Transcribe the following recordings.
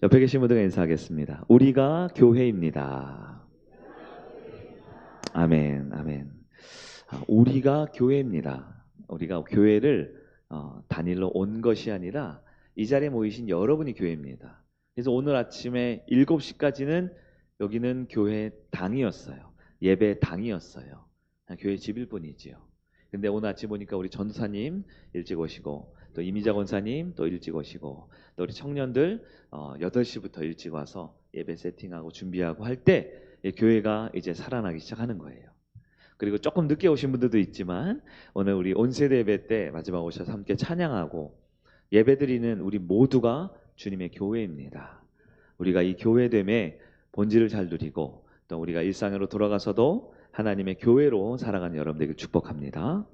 옆에 계신 분들과 인사하겠습니다. 우리가 교회입니다. 아멘, 아멘. 우리가 교회입니다. 우리가 교회를 단일로 온 것이 아니라 이 자리에 모이신 여러분이 교회입니다. 그래서 오늘 아침에 7시까지는 여기는 교회 당이었어요. 예배 당이었어요. 교회 집일 뿐이지요. 근데 오늘 아침 보니까 우리 전도사님 일찍 오시고 또 이미자 권사님 또 일찍 오시고 또 우리 청년들 8시부터 일찍 와서 예배 세팅하고 준비하고 할 때 교회가 이제 살아나기 시작하는 거예요. 그리고 조금 늦게 오신 분들도 있지만 오늘 우리 온세대 예배 때 마지막 오셔서 함께 찬양하고 예배드리는 우리 모두가 주님의 교회입니다. 우리가 이 교회됨의 본질을 잘 누리고 또 우리가 일상으로 돌아가서도 하나님의 교회로 살아가는 여러분들에게 축복합니다.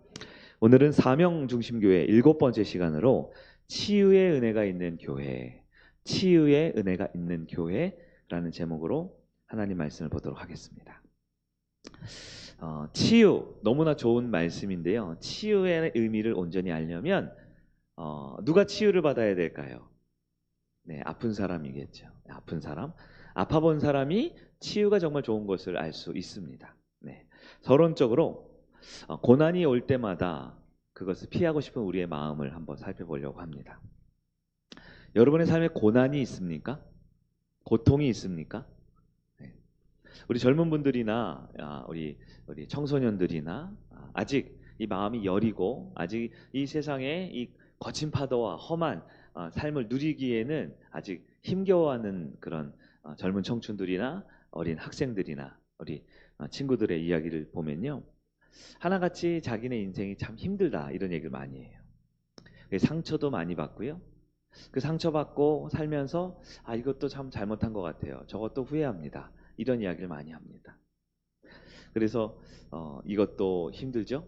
오늘은 사명중심교회 7번째 시간으로 치유의 은혜가 있는 교회, 치유의 은혜가 있는 교회라는 제목으로 하나님 말씀을 보도록 하겠습니다. 치유, 너무나 좋은 말씀인데요. 치유의 의미를 온전히 알려면 누가 치유를 받아야 될까요? 네, 아픈 사람이겠죠. 아픈 사람, 아파본 사람이 치유가 정말 좋은 것을 알 수 있습니다. 네, 서론적으로 고난이 올 때마다 그것을 피하고 싶은 우리의 마음을 한번 살펴보려고 합니다. 여러분의 삶에 고난이 있습니까? 고통이 있습니까? 네. 우리 젊은 분들이나 우리 청소년들이나 아직 이 마음이 여리고 아직 이 세상에 이 거친 파도와 험한 삶을 누리기에는 아직 힘겨워하는 그런 젊은 청춘들이나 어린 학생들이나 우리 친구들의 이야기를 보면요, 하나같이 자기네 인생이 참 힘들다 이런 얘기를 많이 해요. 상처도 많이 받고요. 그 상처받고 살면서 이것도 참 잘못한 것 같아요. 저것도 후회합니다. 이런 이야기를 많이 합니다. 그래서 이것도 힘들죠.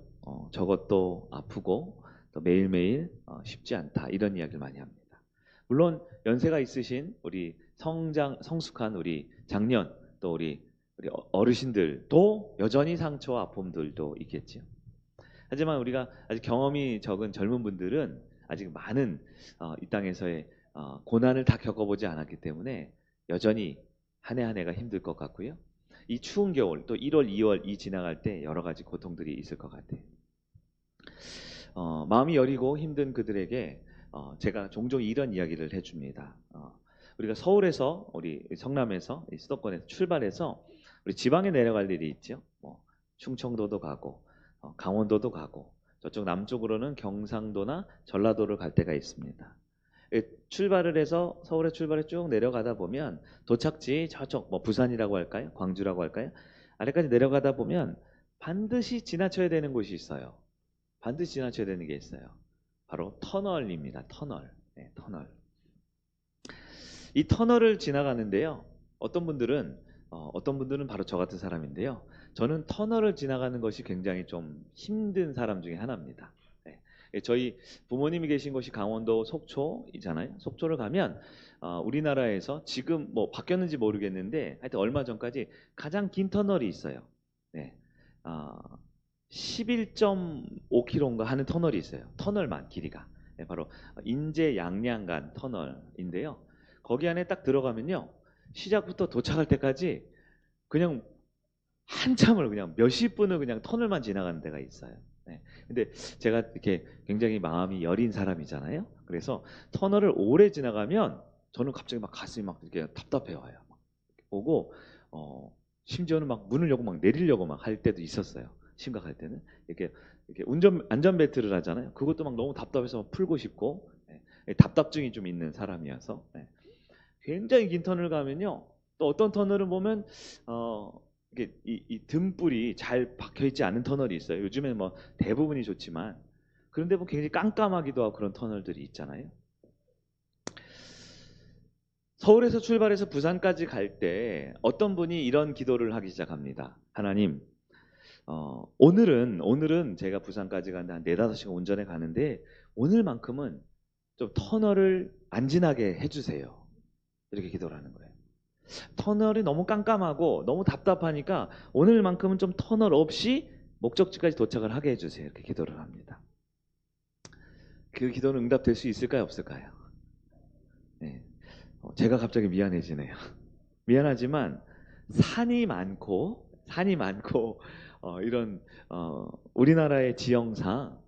저것도 아프고 또 매일매일 쉽지 않다. 이런 이야기를 많이 합니다. 물론 연세가 있으신 우리 성숙한 우리 장년 또 우리 어르신들도 여전히 상처와 아픔들도 있겠죠. 하지만 우리가 아직 경험이 적은 젊은 분들은 아직 많은 이 땅에서의 고난을 다 겪어보지 않았기 때문에 여전히 한 해 한 해가 힘들 것 같고요. 이 추운 겨울 또 1월, 2월 이 지나갈 때 여러 가지 고통들이 있을 것 같아요. 마음이 여리고 힘든 그들에게 제가 종종 이런 이야기를 해줍니다. 우리가 서울에서 우리 성남에서 이 수도권에서 출발해서 우리 지방에 내려갈 일이 있죠. 뭐 충청도도 가고 강원도도 가고 저쪽 남쪽으로는 경상도나 전라도를 갈 때가 있습니다. 출발을 해서 서울에 출발해 쭉 내려가다 보면 도착지 저쪽 뭐 부산이라고 할까요? 광주라고 할까요? 아래까지 내려가다 보면 반드시 지나쳐야 되는 곳이 있어요. 반드시 지나쳐야 되는 게 있어요. 바로 터널입니다. 터널. 네, 터널. 이 터널을 지나가는데요. 어떤 분들은 바로 저 같은 사람인데요. 저는 터널을 지나가는 것이 굉장히 좀 힘든 사람 중에 하나입니다. 네. 저희 부모님이 계신 곳이 강원도 속초이잖아요. 속초를 가면 우리나라에서 지금 뭐 바뀌었는지 모르겠는데 하여튼 얼마 전까지 가장 긴 터널이 있어요. 네. 11.5km인가 하는 터널이 있어요. 터널만 길이가. 네, 바로 인제 양양간 터널인데요. 거기 안에 딱 들어가면요. 시작부터 도착할 때까지 그냥 한참을 그냥 몇십 분을 그냥 터널만 지나가는 데가 있어요. 네. 근데 제가 이렇게 굉장히 마음이 여린 사람이잖아요. 그래서 터널을 오래 지나가면 저는 갑자기 막 가슴이 막 이렇게 답답해 와요. 오고 심지어는 막 문을 열고 막 내리려고 막 할 때도 있었어요. 심각할 때는 이렇게 안전벨트를 하잖아요. 그것도 막 너무 답답해서 막 풀고 싶고 답답증이 좀 있는 사람이어서 굉장히 긴 터널 가면요. 또 어떤 터널을 보면 이게 이 등불이 잘 박혀 있지 않은 터널이 있어요. 요즘에는 뭐 대부분이 좋지만 그런데 보면 굉장히 깜깜하기도 하고 그런 터널들이 있잖아요. 서울에서 출발해서 부산까지 갈 때 어떤 분이 이런 기도를 하기 시작합니다. 하나님, 오늘은 제가 부산까지 가는데 한 4-5시간 운전해 가는데 오늘만큼은 좀 터널을 안 지나게 해주세요. 이렇게 기도를 하는 거예요. 터널이 너무 깜깜하고 너무 답답하니까 오늘만큼은 좀 터널 없이 목적지까지 도착을 하게 해주세요. 이렇게 기도를 합니다. 그 기도는 응답될 수 있을까요? 없을까요? 네. 제가 갑자기 미안해지네요. 미안하지만 산이 많고 이런 우리나라의 지형상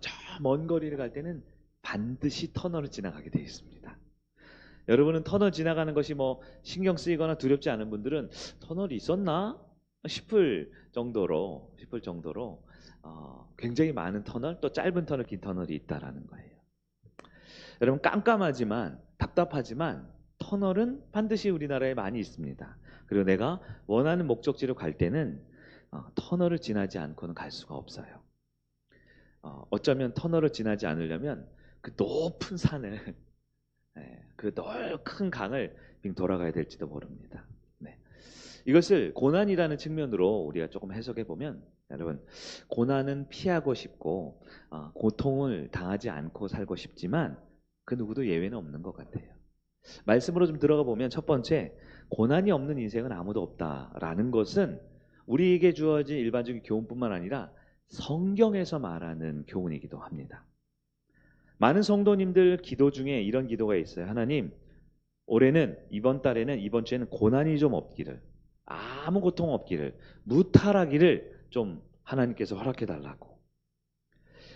저 먼 거리를 갈 때는 반드시 터널을 지나가게 되어 있습니다. 여러분은 터널 지나가는 것이 뭐 신경 쓰이거나 두렵지 않은 분들은 터널이 있었나 싶을 정도로 굉장히 많은 터널, 또 짧은 터널, 긴 터널이 있다라는 거예요. 여러분, 깜깜하지만 답답하지만 터널은 반드시 우리나라에 많이 있습니다. 그리고 내가 원하는 목적지로 갈 때는 터널을 지나지 않고는 갈 수가 없어요. 어쩌면 터널을 지나지 않으려면 그 높은 산을 그 넓은 강을 돌아가야 될지도 모릅니다. 네. 이것을 고난이라는 측면으로 우리가 조금 해석해 보면, 여러분, 고난은 피하고 싶고 고통을 당하지 않고 살고 싶지만 그 누구도 예외는 없는 것 같아요. 말씀으로 좀 들어가 보면, 첫 번째, 고난이 없는 인생은 아무도 없다라는 것은 우리에게 주어진 일반적인 교훈뿐만 아니라 성경에서 말하는 교훈이기도 합니다. 많은 성도님들 기도 중에 이런 기도가 있어요. 하나님, 올해는, 이번 달에는, 이번 주에는 고난이 좀 없기를, 아무 고통 없기를, 무탈하기를 좀 하나님께서 허락해 달라고.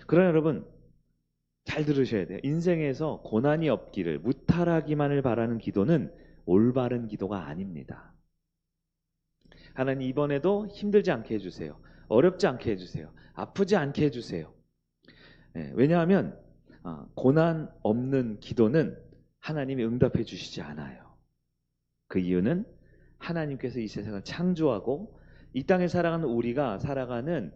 그러나 여러분, 잘 들으셔야 돼요. 인생에서 고난이 없기를, 무탈하기만을 바라는 기도는 올바른 기도가 아닙니다. 하나님, 이번에도 힘들지 않게 해주세요. 어렵지 않게 해주세요. 아프지 않게 해주세요. 왜냐하면 고난 없는 기도는 하나님이 응답해 주시지 않아요. 그 이유는 하나님께서 이 세상을 창조하고 이 땅에 살아가는 우리가 살아가는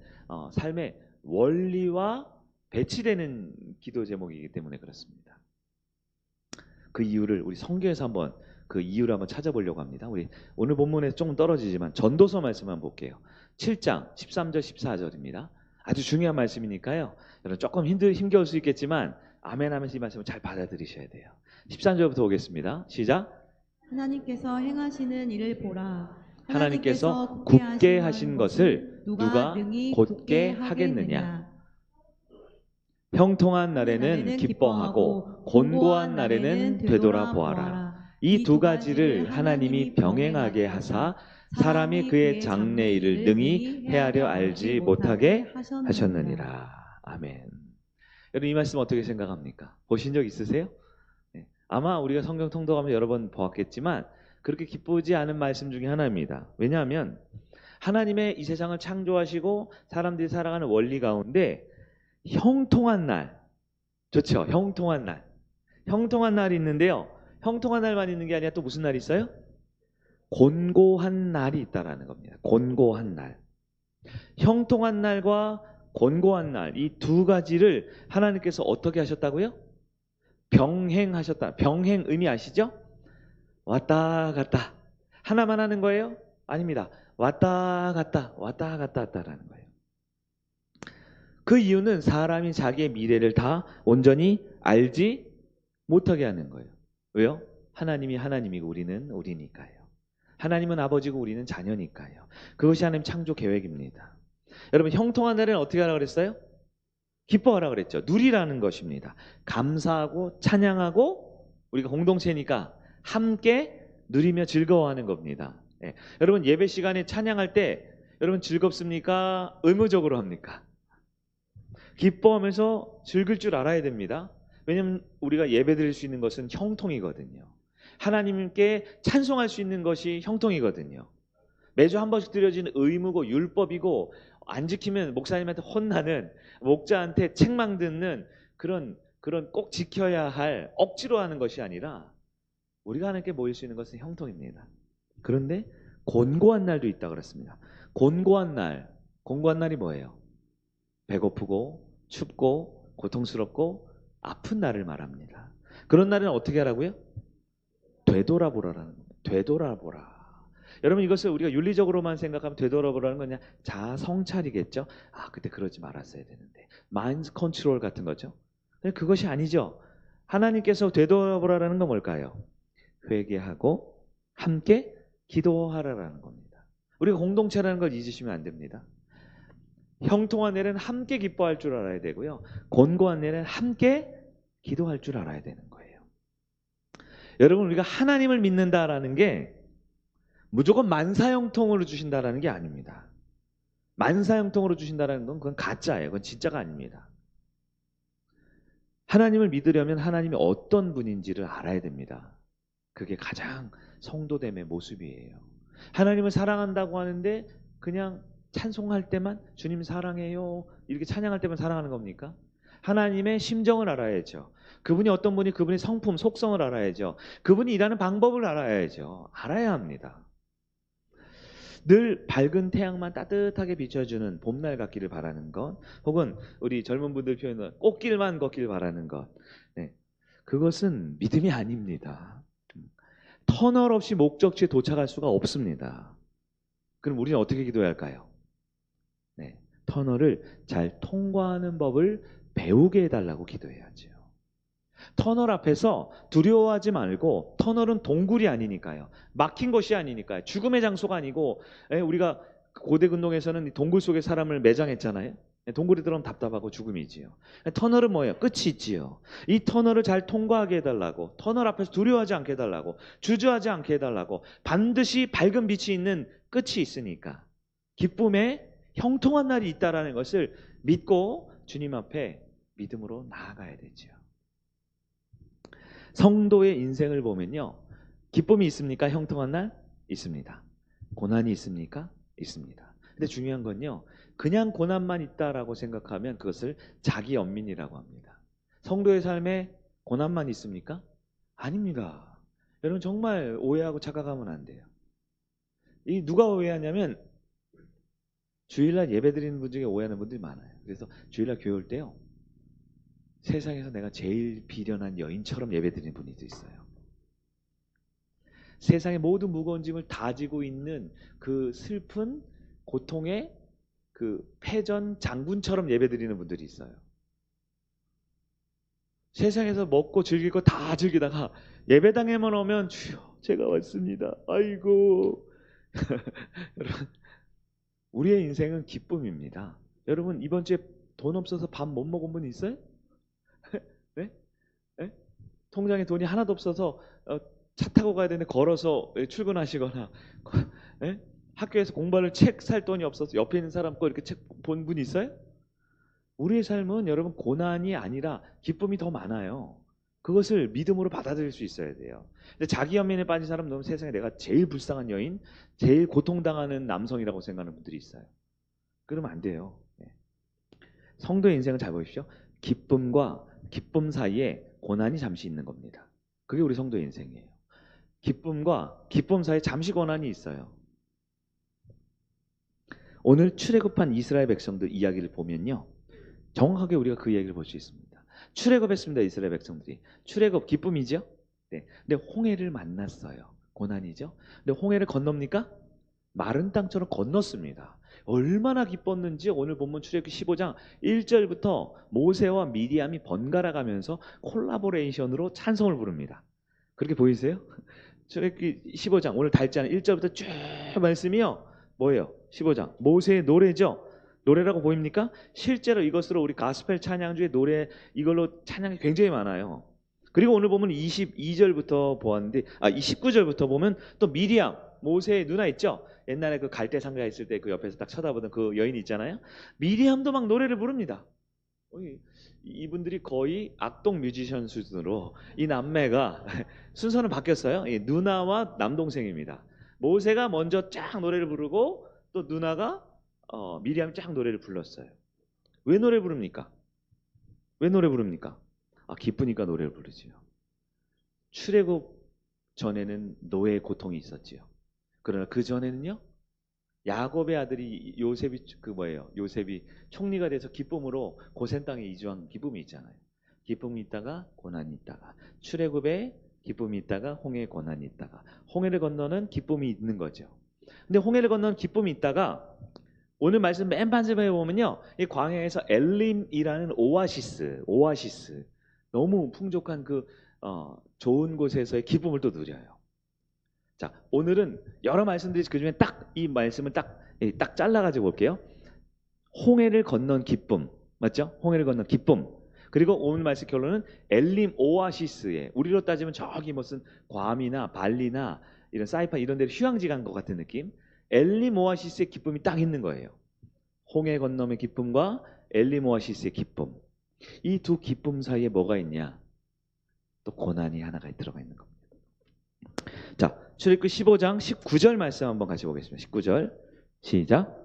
삶의 원리와 배치되는 기도 제목이기 때문에 그렇습니다. 그 이유를 우리 성경에서 한번 찾아보려고 합니다. 우리 오늘 본문에서 조금 떨어지지만 전도서 말씀만 볼게요. 7장 13절 14절입니다. 아주 중요한 말씀이니까요. 여러분, 조금 힘겨울 수 있겠지만 아멘 하면서 이 말씀을 잘 받아들이셔야 돼요. 13절부터 오겠습니다. 시작. 하나님께서 행하시는 일을 보라. 하나님께서 굳게 하신 것을 누가 곧게 하겠느냐. 형통한 날에는 기뻐하고 곤고한 날에는 되돌아보아라. 이 두 가지를 하나님이 병행하게 하사 사람이 그의 장래일을 능히 헤아려 알지 못하게 하셨느니라. 아멘. 여러분, 이 말씀 어떻게 생각합니까? 보신 적 있으세요? 아마 우리가 성경 통독하면 여러 번 보았겠지만 그렇게 기쁘지 않은 말씀 중에 하나입니다. 왜냐하면 하나님의 이 세상을 창조하시고 사람들이 살아가는 원리 가운데 형통한 날, 좋죠? 형통한 날이 있는데요. 형통한 날만 있는 게 아니라 또 무슨 날이 있어요? 곤고한 날이 있다라는 겁니다. 곤고한 날. 형통한 날과 곤고한 날, 이 두 가지를 하나님께서 어떻게 하셨다고요? 병행하셨다. 병행 의미 아시죠? 왔다 갔다. 하나만 하는 거예요? 아닙니다. 왔다 갔다 왔다라는 거예요. 그 이유는 사람이 자기의 미래를 다 온전히 알지 못하게 하는 거예요. 왜요? 하나님이 하나님이고 우리는 우리니까요. 하나님은 아버지고 우리는 자녀니까요. 그것이 하나님 창조 계획입니다. 여러분, 형통한 날에는 어떻게 하라고 그랬어요? 기뻐하라고 그랬죠. 누리라는 것입니다. 감사하고 찬양하고 우리가 공동체니까 함께 누리며 즐거워하는 겁니다. 여러분, 예배 시간에 찬양할 때 여러분 즐겁습니까? 의무적으로 합니까? 기뻐하면서 즐길 줄 알아야 됩니다. 왜냐하면 우리가 예배 드릴 수 있는 것은 형통이거든요. 하나님께 찬송할 수 있는 것이 형통이거든요. 매주 한 번씩 드려지는 의무고 율법이고 안 지키면 목사님한테 혼나는, 목자한테 책망 듣는 그런 꼭 지켜야 할, 억지로 하는 것이 아니라 우리가 하나님께 모일 수 있는 것은 형통입니다. 그런데 곤고한 날도 있다고 그랬습니다. 곤고한 날이 뭐예요? 배고프고 춥고 고통스럽고 아픈 날을 말합니다. 그런 날은 어떻게 하라고요? 되돌아보라라는 겁니다. 되돌아보라. 여러분, 이것을 우리가 윤리적으로만 생각하면 되돌아보라는 건 그냥 자아 성찰이겠죠. 그때 그러지 말았어야 되는데. 마인드 컨트롤 같은 거죠. 그것이 아니죠. 하나님께서 되돌아보라라는 건 뭘까요? 회개하고 함께 기도하라라는 겁니다. 우리가 공동체라는 걸 잊으시면 안 됩니다. 형통한 날에는 함께 기뻐할 줄 알아야 되고요. 곤고한 날에는 함께 기도할 줄 알아야 되는 거예요. 여러분, 우리가 하나님을 믿는다라는 게 무조건 만사형통으로 주신다라는 게 아닙니다. 만사형통으로 주신다라는 건 그건 가짜예요. 그건 진짜가 아닙니다. 하나님을 믿으려면 하나님이 어떤 분인지를 알아야 됩니다. 그게 가장 성도됨의 모습이에요. 하나님을 사랑한다고 하는데 그냥 찬송할 때만 주님 사랑해요 이렇게 찬양할 때만 사랑하는 겁니까? 하나님의 심정을 알아야죠. 그분이 어떤 분이, 그분의 성품, 속성을 알아야죠. 그분이 일하는 방법을 알아야죠. 알아야 합니다. 늘 밝은 태양만 따뜻하게 비춰주는 봄날 같기를 바라는 것, 혹은 우리 젊은 분들 표현은 꽃길만 걷길 바라는 것, 네, 그것은 믿음이 아닙니다. 터널 없이 목적지에 도착할 수가 없습니다. 그럼 우리는 어떻게 기도해야 할까요? 네, 터널을 잘 통과하는 법을 배우게 해달라고 기도해야죠. 터널 앞에서 두려워하지 말고, 터널은 동굴이 아니니까요. 막힌 것이 아니니까요. 죽음의 장소가 아니고, 우리가 고대 근동에서는 동굴 속에 사람을 매장했잖아요. 동굴에 들어가면 답답하고 죽음이지요. 터널은 뭐예요? 끝이 있지요. 이 터널을 잘 통과하게 해달라고, 터널 앞에서 두려워하지 않게 해달라고, 주저하지 않게 해달라고, 반드시 밝은 빛이 있는 끝이 있으니까 기쁨의 형통한 날이 있다라는 것을 믿고 주님 앞에 믿음으로 나아가야 되죠. 성도의 인생을 보면요, 기쁨이 있습니까? 형통한 날? 있습니다. 고난이 있습니까? 있습니다. 근데 중요한 건요, 그냥 고난만 있다라고 생각하면 그것을 자기 연민이라고 합니다. 성도의 삶에 고난만 있습니까? 아닙니다. 여러분, 정말 오해하고 착각하면 안 돼요. 이 누가 오해하냐면, 주일날 예배 드리는 분 중에 오해하는 분들이 많아요. 그래서 주일날 교회 올 때요, 세상에서 내가 제일 비련한 여인처럼 예배 드리는 분이 있어요. 세상의 모든 무거운 짐을 다 지고 있는 그 슬픈 고통의 그 패전 장군처럼 예배 드리는 분들이 있어요. 세상에서 먹고 즐길 거 다 즐기다가 예배당에만 오면 주여 제가 왔습니다. 아이고. 여러분, 우리의 인생은 기쁨입니다. 여러분, 이번 주에 돈 없어서 밥 못 먹은 분 있어요? 네? 네? 통장에 돈이 하나도 없어서 차 타고 가야 되는데 걸어서 출근하시거나, 네? 학교에서 공부할 책 살 돈이 없어서 옆에 있는 사람 거 이렇게 책 본 분 있어요? 우리의 삶은 여러분 고난이 아니라 기쁨이 더 많아요. 그것을 믿음으로 받아들일 수 있어야 돼요. 근데 자기 연민에 빠진 사람 너무 세상에 내가 제일 불쌍한 여인, 제일 고통당하는 남성이라고 생각하는 분들이 있어요. 그러면 안 돼요. 네. 성도의 인생을 잘 보십시오. 기쁨과 기쁨 사이에 고난이 잠시 있는 겁니다. 그게 우리 성도의 인생이에요. 기쁨과 기쁨 사이에 잠시 고난이 있어요. 오늘 출애굽한 이스라엘 백성들 이야기를 보면요, 정확하게 우리가 그 이야기를 볼 수 있습니다. 출애굽했습니다. 이스라엘 백성들이. 출애굽 기쁨이죠. 네. 근데 홍해를 만났어요. 고난이죠. 근데 홍해를 건넙니까? 마른 땅처럼 건넜습니다. 얼마나 기뻤는지 오늘 본문 출애굽기 15장 1절부터 모세와 미리암이 번갈아 가면서 콜라보레이션으로 찬송을 부릅니다. 그렇게 보이세요? 출애굽기 15장 오늘 달자는 1절부터 쭉 말씀이요. 뭐예요? 15장 모세의 노래죠. 노래라고 보입니까? 실제로 이것으로 우리 가스펠 찬양주의 노래, 이걸로 찬양이 굉장히 많아요. 그리고 오늘 보면 22절부터 보았는데, 29절부터 보면 또 미리암, 모세의 누나 있죠? 옛날에 그 갈대 상가 있을 때 그 옆에서 딱 쳐다보던 그 여인이 있잖아요. 미리암도 막 노래를 부릅니다. 이분들이 거의 악동 뮤지션 수준으로 이 남매가 순서는 바뀌었어요. 누나와 남동생입니다. 모세가 먼저 쫙 노래를 부르고 또 누나가 미리암이 쫙 노래를 불렀어요. 왜 노래 부릅니까? 왜 노래 부릅니까? 기쁘니까 노래를 부르지요. 출애굽 전에는 노예의 고통이 있었지요. 그러나 그 전에는요, 야곱의 아들이 요셉이 요셉이 총리가 돼서 기쁨으로 고센 땅에 이주한 기쁨이 있잖아요. 기쁨이 있다가 고난이 있다가, 출애굽에 기쁨이 있다가 홍해에 고난이 있다가, 홍해를 건너는 기쁨이 있는 거죠. 근데 홍해를 건너는 기쁨이 있다가 오늘 말씀 맨 마지막에 보면요, 이 광야에서 엘림이라는 오아시스 너무 풍족한 그 좋은 곳에서의 기쁨을 또 누려요. 자, 오늘은 여러 말씀들이 그 중에 딱 이 말씀을 딱 잘라가지고 볼게요. 홍해를 건넌 기쁨, 맞죠? 홍해를 건넌 기쁨. 그리고 오늘 말씀 결론은 엘림 오아시스에, 우리로 따지면 저기 무슨 괌이나 발리나 이런 사이판 이런 데로 휴양지 간 것 같은 느낌. 엘림 오아시스의 기쁨이 딱 있는 거예요. 홍해 건너의 기쁨과 엘림 오아시스의 기쁨. 이 두 기쁨 사이에 뭐가 있냐? 또 고난이 하나가 들어가 있는 겁니다. 자, 출애굽기 15장 19절 말씀 한번 같이 보겠습니다. 19절 시작.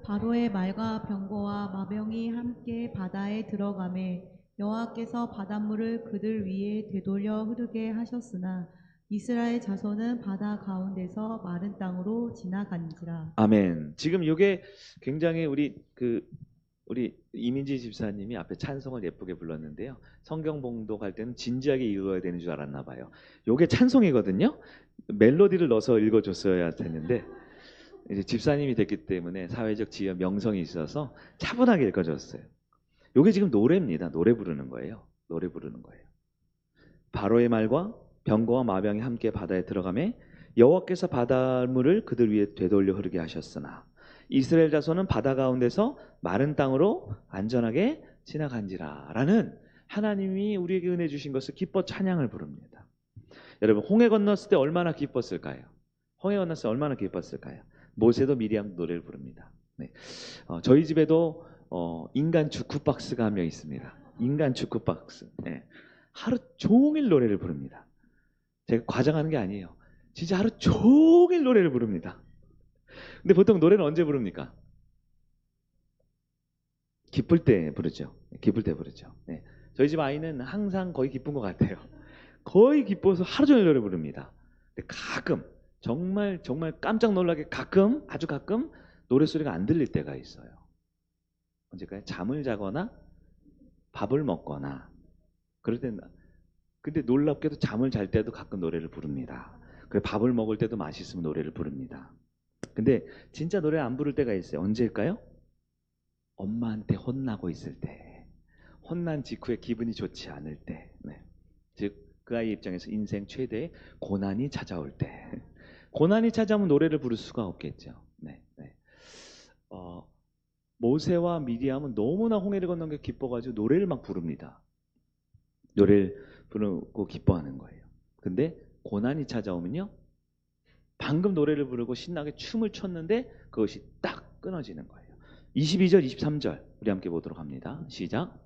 바로의 말과 병거와 마병이 함께 바다에 들어가매 여호와께서 바닷물을 그들 위에 되돌려 흐르게 하셨으나 이스라엘 자손은 바다 가운데서 마른 땅으로 지나간지라. 아멘. 지금 이게 굉장히 우리 이민지 집사님이 앞에 찬송을 예쁘게 불렀는데요. 성경 봉독할 때는 진지하게 읽어야 되는 줄 알았나 봐요. 이게 찬송이거든요. 멜로디를 넣어서 읽어줬어야 했는데 이제 집사님이 됐기 때문에 사회적 지위 명성이 있어서 차분하게 읽어줬어요. 이게 지금 노래입니다. 노래 부르는 거예요. 노래 부르는 거예요. 바로의 말과 병거와 마병이 함께 바다에 들어가매 여호와께서 바닷물을 그들 위에 되돌려 흐르게 하셨으나 이스라엘 자손은 바다 가운데서 마른 땅으로 안전하게 지나간지라. 라는 하나님이 우리에게 은혜 주신 것을 기뻐 찬양을 부릅니다. 여러분, 홍해 건넜을 때 얼마나 기뻤을까요? 홍해 건넜을 때 얼마나 기뻤을까요? 모세도 미리암 노래를 부릅니다. 네. 저희 집에도 인간 주쿠박스가 한 명 있습니다. 인간 주쿠박스. 네. 하루 종일 노래를 부릅니다. 제가 과장하는 게 아니에요. 진짜 하루 종일 노래를 부릅니다. 근데 보통 노래는 언제 부릅니까? 기쁠 때 부르죠. 기쁠 때 부르죠. 네. 저희 집 아이는 항상 거의 기쁜 것 같아요. 거의 기뻐서 하루 종일 노래 부릅니다. 근데 가끔 정말 깜짝 놀라게 가끔, 아주 가끔 노래소리가 안 들릴 때가 있어요. 언제까요? 잠을 자거나 밥을 먹거나 그럴 때는. 근데 놀랍게도 잠을 잘 때도 가끔 노래를 부릅니다. 그리고 밥을 먹을 때도 맛있으면 노래를 부릅니다. 근데 진짜 노래 안 부를 때가 있어요. 언제일까요? 엄마한테 혼나고 있을 때, 혼난 직후에 기분이 좋지 않을 때, 네. 즉 그 아이 입장에서 인생 최대의 고난이 찾아올 때, 고난이 찾아오면 노래를 부를 수가 없겠죠. 네, 네. 모세와 미리암은 너무나 홍해를 건넌 게 기뻐가지고 노래를 막 부릅니다. 노래를 부르고 기뻐하는 거예요. 근데 고난이 찾아오면요, 방금 노래를 부르고 신나게 춤을 췄는데 그것이 딱 끊어지는 거예요. 22절, 23절 우리 함께 보도록 합니다. 시작.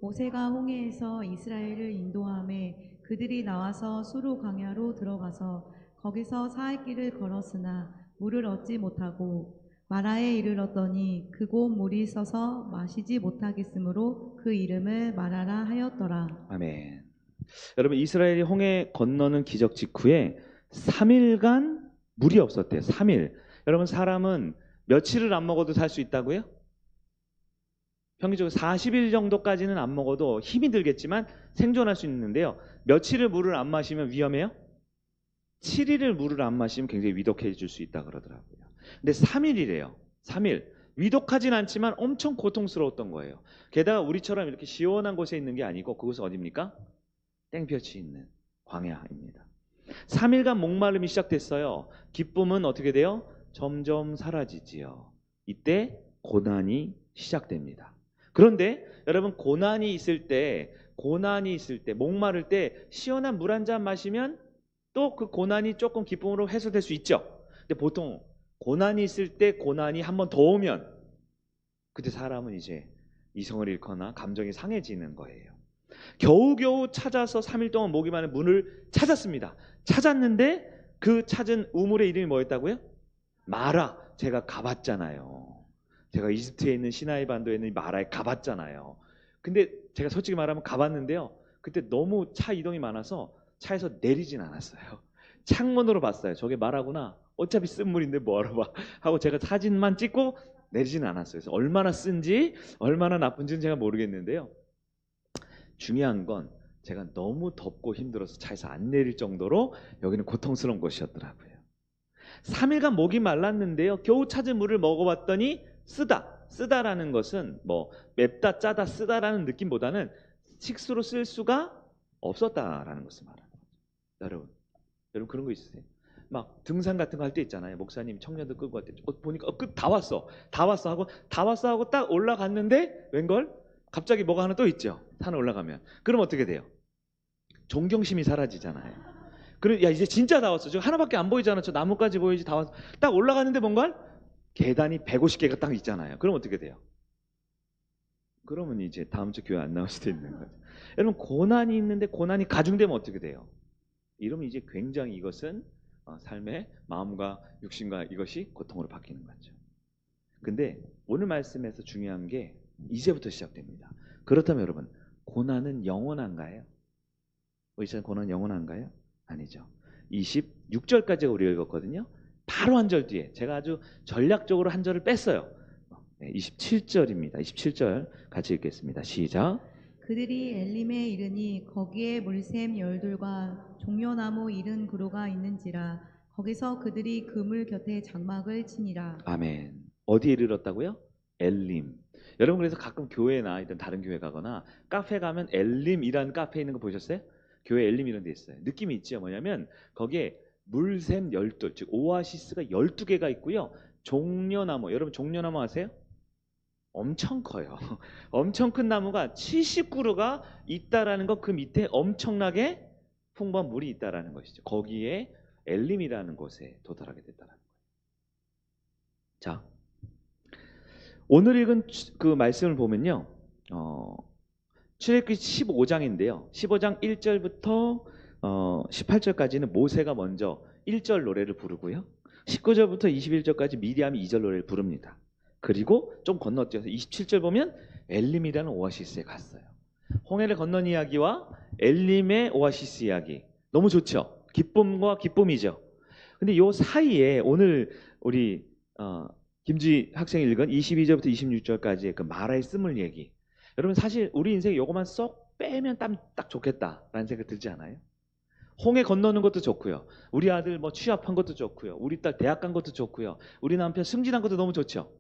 모세가 홍해에서 이스라엘을 인도하매 그들이 나와서 수르 광야로 들어가서 거기서 사흘 길을 걸었으나 물을 얻지 못하고 마라에 이르렀더니 그곳 물이 써서 마시지 못하겠으므로 그 이름을 마라라 하였더라. 아멘. 여러분, 이스라엘이 홍해 건너는 기적 직후에 3일간 물이 없었대요. 3일. 여러분, 사람은 며칠을 안 먹어도 살 수 있다고요? 평균적으로 40일 정도까지는 안 먹어도 힘이 들겠지만 생존할 수 있는데요. 며칠을 물을 안 마시면 위험해요? 7일을 물을 안 마시면 굉장히 위독해질 수 있다 그러더라고요. 근데 3일이래요. 3일. 위독하진 않지만 엄청 고통스러웠던 거예요. 게다가 우리처럼 이렇게 시원한 곳에 있는 게 아니고 그곳은 어디입니까? 땡볕이 있는 광야입니다. 3일간 목마름이 시작됐어요. 기쁨은 어떻게 돼요? 점점 사라지지요. 이때 고난이 시작됩니다. 그런데 여러분, 고난이 있을 때, 목마를 때 시원한 물 한 잔 마시면 또 그 고난이 조금 기쁨으로 해소될 수 있죠. 근데 보통 고난이 있을 때 고난이 한 번 더 오면 그때 사람은 이제 이성을 잃거나 감정이 상해지는 거예요. 겨우겨우 찾아서 3일 동안 목이 마른 문을 찾았습니다. 찾았는데 그 찾은 우물의 이름이 뭐였다고요? 마라. 제가 가봤잖아요. 제가 이집트에 있는 시나이 반도에 있는 마라에 가봤잖아요. 근데 제가 솔직히 말하면 가봤는데요. 그때 너무 차 이동이 많아서 차에서 내리진 않았어요. 창문으로 봤어요. 저게 마라구나. 어차피 쓴 물인데 뭐하러 봐 하고 제가 사진만 찍고 내리진 않았어요. 그래서 얼마나 쓴지 얼마나 나쁜지는 제가 모르겠는데요. 중요한 건 제가 너무 덥고 힘들어서 차에서 안 내릴 정도로 여기는 고통스러운 곳이었더라고요. 3일간 목이 말랐는데요. 겨우 찾은 물을 먹어봤더니 쓰다라는 것은 뭐 맵다, 짜다, 쓰다라는 느낌보다는 식수로 쓸 수가 없었다라는 것을 말하는 거죠. 여러분 그런 거 있으세요? 막 등산 같은 거 할 때 있잖아요. 목사님 청년들 끌고 갈 때 보니까 다 왔어 하고 딱 올라갔는데 웬걸 갑자기 뭐가 하나 또 있죠. 산에 올라가면. 그럼 어떻게 돼요? 존경심이 사라지잖아요. 그럼 야 이제 진짜 다 왔어. 저 하나밖에 안 보이잖아. 저 나뭇가지 보이지 다 왔어. 딱 올라가는데 뭔가 계단이 150개가 딱 있잖아요. 그럼 어떻게 돼요? 그러면 이제 다음 주 교회 안 나올 수도 있는 거죠. 여러분 고난이 있는데 고난이 가중되면 어떻게 돼요? 이러면 이제 굉장히 이것은 삶의 마음과 육신과 이것이 고통으로 바뀌는 거죠. 근데 오늘 말씀에서 중요한 게 이제부터 시작됩니다. 그렇다면 여러분 고난은 영원한가요? 의사는 고난은 영원한가요? 아니죠. 26절까지 우리가 읽었거든요. 바로 한 절 뒤에 제가 아주 전략적으로 한 절을 뺐어요. 27절입니다. 27절 같이 읽겠습니다. 시작. 그들이 엘림에 이르니 거기에 물샘 열둘과 종려나무 이른 그루가 있는지라 거기서 그들이 그물 곁에 장막을 치니라. 아멘. 어디에 이르렀다고요? 엘림. 여러분 그래서 가끔 교회나 이런 다른 교회 가거나 카페 가면 엘림이라는 카페 있는 거 보셨어요? 교회 엘림 이런 데 있어요. 느낌이 있죠. 뭐냐면 거기에 물샘 12, 즉 오아시스가 12개가 있고요. 종려나무, 여러분 종려나무 아세요? 엄청 커요. 엄청 큰 나무가 70그루가 있다라는 거, 그 밑에 엄청나게 풍부한 물이 있다라는 것이죠. 거기에 엘림이라는 곳에 도달하게 됐다라는 거예요. 자, 오늘 읽은 그 말씀을 보면요. 출애굽기 15장인데요. 15장 1절부터 18절까지는 모세가 먼저 1절 노래를 부르고요. 19절부터 21절까지 미디암이 2절 노래를 부릅니다. 그리고 좀 건너뛰어서 27절 보면 엘림이라는 오아시스에 갔어요. 홍해를 건넌 이야기와 엘림의 오아시스 이야기 너무 좋죠. 기쁨과 기쁨이죠. 근데 요 사이에 오늘 우리 김지 학생이 읽은 22절부터 26절까지의 그 마라의 쓴물 얘기. 여러분 사실 우리 인생에 요거만 쏙 빼면 딱 좋겠다라는 생각 들지 않아요? 홍해 건너는 것도 좋고요. 우리 아들 뭐 취업한 것도 좋고요. 우리 딸 대학 간 것도 좋고요. 우리 남편 승진한 것도 너무 좋죠.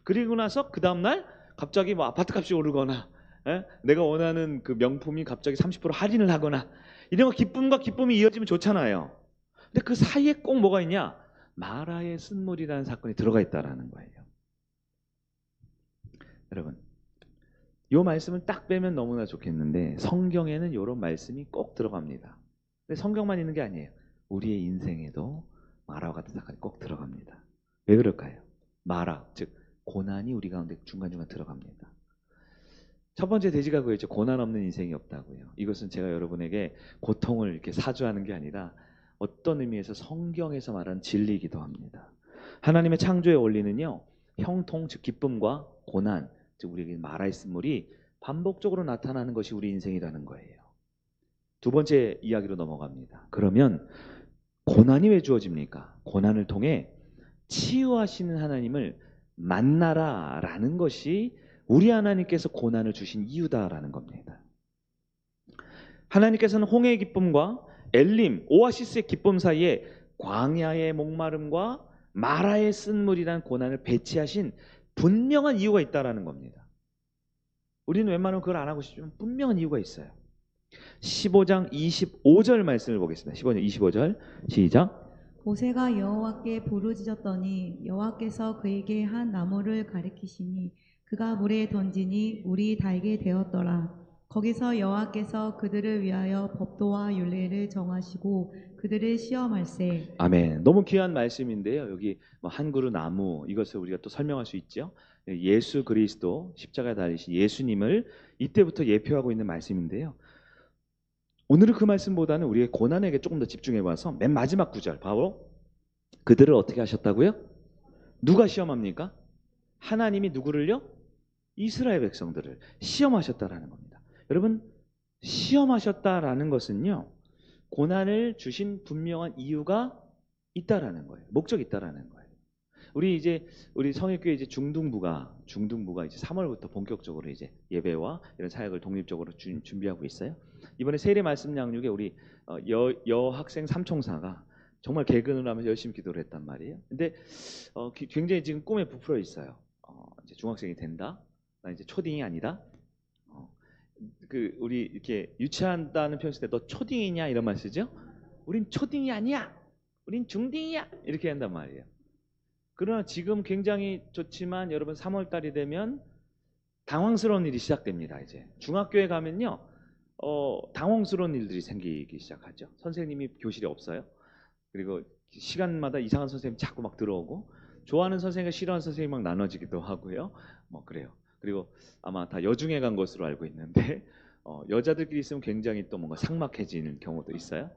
그리고 나서 그 다음날 갑자기 뭐 아파트 값이 오르거나 내가 원하는 그 명품이 갑자기 30% 할인을 하거나 이런 거 기쁨과 기쁨이 이어지면 좋잖아요. 근데 그 사이에 꼭 뭐가 있냐? 마라의 쓴물이라는 사건이 들어가 있다라는 거예요. 여러분 이 말씀을 딱 빼면 너무나 좋겠는데 성경에는 이런 말씀이 꼭 들어갑니다. 근데 성경만 있는 게 아니에요. 우리의 인생에도 마라와 같은 사건이 꼭 들어갑니다. 왜 그럴까요? 마라, 즉 고난이 우리 가운데 중간중간 들어갑니다. 첫 번째 돼지가 그랬죠. 고난 없는 인생이 없다고요. 이것은 제가 여러분에게 고통을 이렇게 사주하는 게 아니라 어떤 의미에서 성경에서 말하는 진리이기도 합니다. 하나님의 창조의 원리는요. 형통, 즉 기쁨과 고난, 즉 우리에게 마라의 쓴물이 반복적으로 나타나는 것이 우리 인생이라는 거예요. 두 번째 이야기로 넘어갑니다. 그러면 고난이 왜 주어집니까? 고난을 통해 치유하시는 하나님을 만나라라는 것이 우리 하나님께서 고난을 주신 이유다라는 겁니다. 하나님께서는 홍해의 기쁨과 엘림, 오아시스의 기쁨 사이에 광야의 목마름과 마라의 쓴물이라는 고난을 배치하신 분명한 이유가 있다라는 겁니다. 우리는 웬만하면 그걸 안 하고 싶지만 분명한 이유가 있어요. 15장 25절 말씀을 보겠습니다. 15장 25절 시작. 모세가 여호와께 부르짖었더니 여호와께서 그에게 한 나무를 가리키시니 그가 물에 던지니 물이 달게 되었더라. 거기서 여호와께서 그들을 위하여 법도와 율례를 정하시고 그들을 시험할세. 아멘. 너무 귀한 말씀인데요. 여기 한 그루 나무 이것을 우리가 또 설명할 수 있죠. 예수 그리스도 십자가에 달리신 예수님을 이때부터 예표하고 있는 말씀인데요. 오늘은 그 말씀보다는 우리의 고난에게 조금 더 집중해 봐서 맨 마지막 구절 바로 그들을 어떻게 하셨다고요? 누가 시험합니까? 하나님이 누구를요? 이스라엘 백성들을 시험하셨다라는 겁니다. 여러분 시험하셨다라는 것은요. 고난을 주신 분명한 이유가 있다라는 거예요. 목적이 있다라는 거예요. 우리 성일교회 이제 중등부가 이제 3월부터 본격적으로 이제 예배와 이런 사역을 독립적으로 준비하고 있어요. 이번에 세례 말씀 양육에 우리 여학생 삼총사가 정말 개근을 하면서 열심히 기도를 했단 말이에요. 근데 굉장히 지금 꿈에 부풀어 있어요. 이제 중학생이 된다. 나 이제 초딩이 아니다. 우리 이렇게 유치한다는 표현 쓸 때 너 초딩이냐 이런 말 쓰죠? 우린 초딩이 아니야. 우린 중딩이야. 이렇게 한단 말이에요. 그러나 지금 굉장히 좋지만 여러분 3월 달이 되면 당황스러운 일이 시작됩니다. 이제 중학교에 가면요, 당황스러운 일들이 생기기 시작하죠. 선생님이 교실에 없어요. 그리고 시간마다 이상한 선생님 자꾸 막 들어오고, 좋아하는 선생님과 싫어하는 선생님이 막 나눠지기도 하고요. 뭐 그래요. 그리고 아마 다 여중에 간 것으로 알고 있는데 여자들끼리 있으면 굉장히 또 뭔가 삭막해지는 경우도 있어요.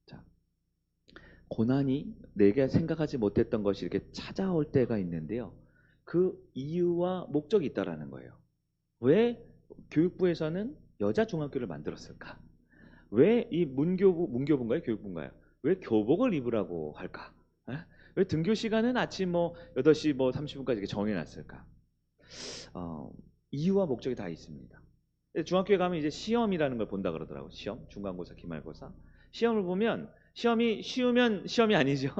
자, 고난이 내가 생각하지 못했던 것이 이렇게 찾아올 때가 있는데요. 그 이유와 목적이 있다라는 거예요. 왜 교육부에서는 여자 중학교를 만들었을까? 왜 이 문교부인가요? 교육부인가요? 왜 교복을 입으라고 할까? 에? 왜 등교 시간은 아침 8시 30분까지 이렇게 정해놨을까? 이유와 목적이 다 있습니다. 중학교에 가면 이제 시험이라는 걸 본다 그러더라고요. 시험, 중간고사, 기말고사. 시험을 보면 시험이 쉬우면 시험이 아니죠.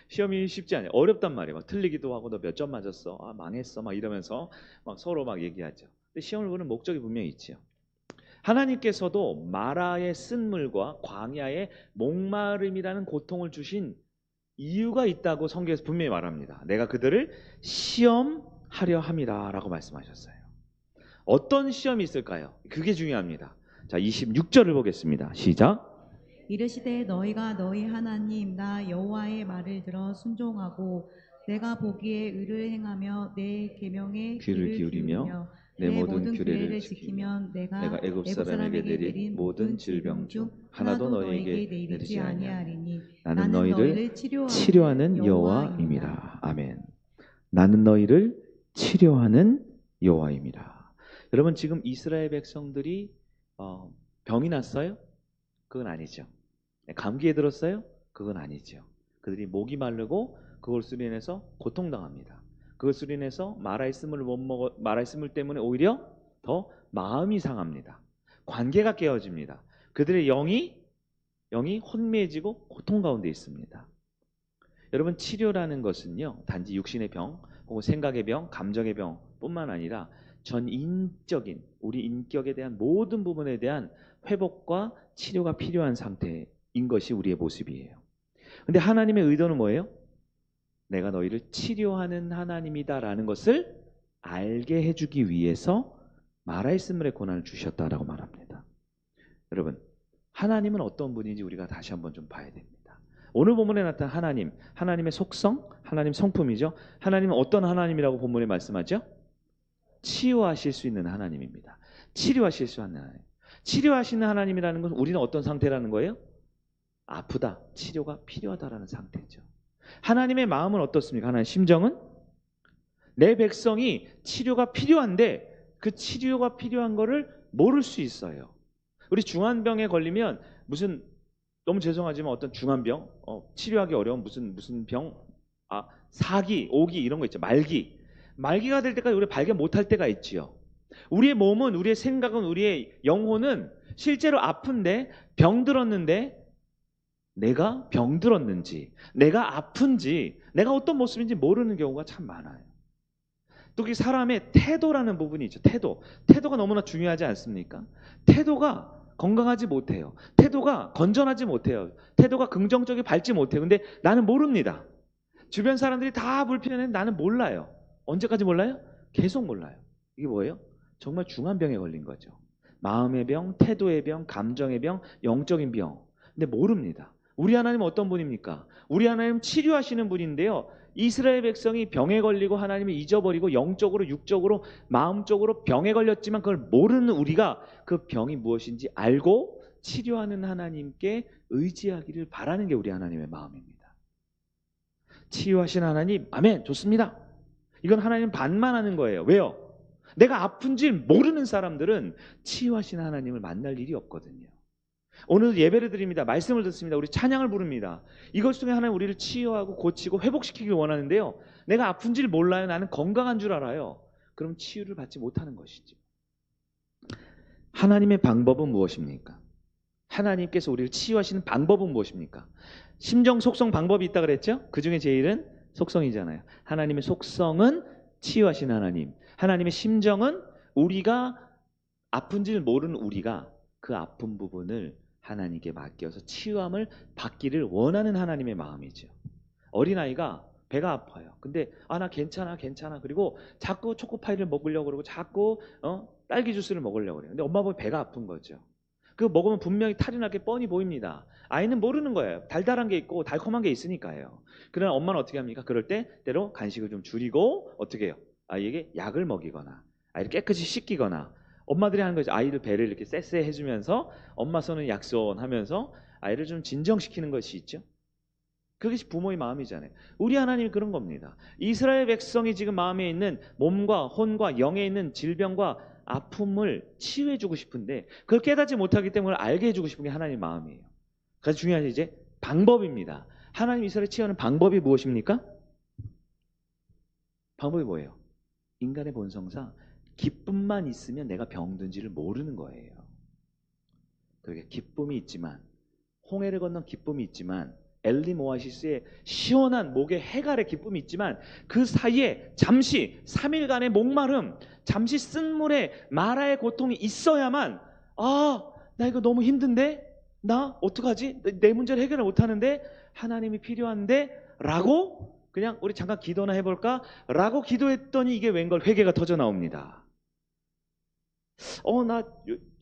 시험이 쉽지 않아요. 어렵단 말이에요. 막 틀리기도 하고 너 몇 점 맞았어? 아, 망했어. 막 이러면서 막 서로 막 얘기하죠. 근데 시험을 보는 목적이 분명히 있죠. 하나님께서도 마라의 쓴물과 광야의 목마름이라는 고통을 주신 이유가 있다고 성경에서 분명히 말합니다. 내가 그들을 시험하려 함이라 라고 말씀하셨어요. 어떤 시험이 있을까요? 그게 중요합니다. 자, 26절을 보겠습니다. 시작. 이르시되 너희가 너희 하나님 나 여호와의 말을 들어 순종하고 내가 보기에 의를 행하며 내 계명에 귀를 기울이며 내 모든 규례를 지키면 내가 애굽 사람에게 내린 모든 질병 중 하나도 너희에게 내리지 아니하리니 나는 너희를 치료하는 여호와임이라. 아멘. 나는 너희를 치료하는 여호와임이라. 여러분, 지금 이스라엘 백성들이 병이 났어요? 그건 아니죠. 감기에 들었어요? 그건 아니죠. 그들이 목이 마르고 그것으로 인해서 고통당합니다. 그것으로 인해서 마라의 쓴물 때문에 오히려 더 마음이 상합니다. 관계가 깨어집니다. 그들의 영이 혼미해지고 고통 가운데 있습니다. 여러분, 치료라는 것은요, 단지 육신의 병 혹은 생각의 병, 감정의 병뿐만 아니라 전인적인 우리 인격에 대한 모든 부분에 대한 회복과 치료가 필요한 상태인 것이 우리의 모습이에요. 근데 하나님의 의도는 뭐예요? 내가 너희를 치료하는 하나님이다라는 것을 알게 해주기 위해서 마라의 쓴물의 고난을 주셨다라고 말합니다. 여러분, 하나님은 어떤 분인지 우리가 다시 한번 좀 봐야 됩니다. 오늘 본문에 나타난 하나님, 하나님의 속성, 하나님 성품이죠. 하나님은 어떤 하나님이라고 본문에 말씀하죠? 치유하실 수 있는 하나님입니다. 치료하실 수 있는 하나님. 치료하시는 하나님이라는 것은 우리는 어떤 상태라는 거예요? 아프다, 치료가 필요하다라는 상태죠. 하나님의 마음은 어떻습니까? 하나님의 심정은 내 백성이 치료가 필요한데 그 치료가 필요한 거를 모를 수 있어요. 우리 중환병에 걸리면 너무 죄송하지만 어떤 중환병, 치료하기 어려운 무슨 병, 사기, 오기 이런 거 있죠. 말기가 될 때까지 우리 발견 못할 때가 있지요. 우리의 몸은, 우리의 생각은, 우리의 영혼은 실제로 아픈데 병들었는데 내가 병들었는지, 내가 아픈지, 내가 어떤 모습인지 모르는 경우가 참 많아요. 또 그 사람의 태도라는 부분이 있죠. 태도가 너무나 중요하지 않습니까? 태도가 건강하지 못해요. 태도가 건전하지 못해요. 태도가 긍정적이 밝지 못해요. 근데 나는 모릅니다. 주변 사람들이 다 불편해. 나는 몰라요. 언제까지 몰라요? 계속 몰라요. 이게 뭐예요? 정말 중한 병에 걸린 거죠. 마음의 병, 태도의 병, 감정의 병, 영적인 병. 근데 모릅니다. 우리 하나님은 어떤 분입니까? 우리 하나님은 치료하시는 분인데요. 이스라엘 백성이 병에 걸리고 하나님을 잊어버리고 영적으로, 육적으로, 마음적으로 병에 걸렸지만 그걸 모르는 우리가 그 병이 무엇인지 알고 치료하는 하나님께 의지하기를 바라는 게 우리 하나님의 마음입니다. 치유하신 하나님, 아멘, 좋습니다. 이건 하나님 반만하는 거예요. 왜요? 내가 아픈지 모르는 사람들은 치유하신 하나님을 만날 일이 없거든요. 오늘 예배를 드립니다. 말씀을 듣습니다. 우리 찬양을 부릅니다. 이것 중에 하나님 우리를 치유하고 고치고 회복시키길 원하는데요. 내가 아픈지를 몰라요. 나는 건강한 줄 알아요. 그럼 치유를 받지 못하는 것이죠. 하나님의 방법은 무엇입니까? 하나님께서 우리를 치유하시는 방법은 무엇입니까? 심정, 속성, 방법이 있다 그랬죠? 그 중에 제일은 속성이잖아요. 하나님의 속성은 치유하신 하나님. 하나님의 심정은 우리가 아픈지를 모르는 우리가 그 아픈 부분을 하나님께 맡겨서 치유함을 받기를 원하는 하나님의 마음이죠. 어린아이가 배가 아파요. 근데 나 괜찮아 괜찮아. 그리고 자꾸 초코파이를 먹으려고 그러고 자꾸 딸기 주스를 먹으려고 그래요. 근데 엄마 보면 배가 아픈 거죠. 그거 먹으면 분명히 탈이 날 게 뻔히 보입니다. 아이는 모르는 거예요. 달달한 게 있고 달콤한 게 있으니까요. 그러나 엄마는 어떻게 합니까? 그럴 때 때로 간식을 좀 줄이고 어떻게 해요? 아이에게 약을 먹이거나 아이를 깨끗이 씻기거나 엄마들이 하는 거죠. 아이를 배를 이렇게 쎄쎄 해주면서 엄마 손은 약손 하면서 아이를 좀 진정시키는 것이 있죠. 그것이 부모의 마음이잖아요. 우리 하나님이 그런 겁니다. 이스라엘 백성이 지금 마음에 있는 몸과 혼과 영에 있는 질병과 아픔을 치유해주고 싶은데 그걸 깨닫지 못하기 때문에 알게 해주고 싶은 게 하나님의 마음이에요. 그래서 중요한 게 이제 방법입니다. 하나님 이스라엘 치유하는 방법이 무엇입니까? 방법이 뭐예요? 인간의 본성상 기쁨만 있으면 내가 병든지를 모르는 거예요. 그러게 기쁨이 있지만 홍해를 건넌 기쁨이 있지만 엘림 오아시스의 시원한 목의 해갈의 기쁨이 있지만 그 사이에 잠시 3일간의 목마름, 잠시 쓴 물에 마라의 고통이 있어야만 나 이거 너무 힘든데? 나 어떡하지? 내 문제를 해결을 못하는데? 하나님이 필요한데? 라고 그냥 우리 잠깐 기도나 해볼까? 라고 기도했더니 이게 웬걸 회개가 터져 나옵니다. 나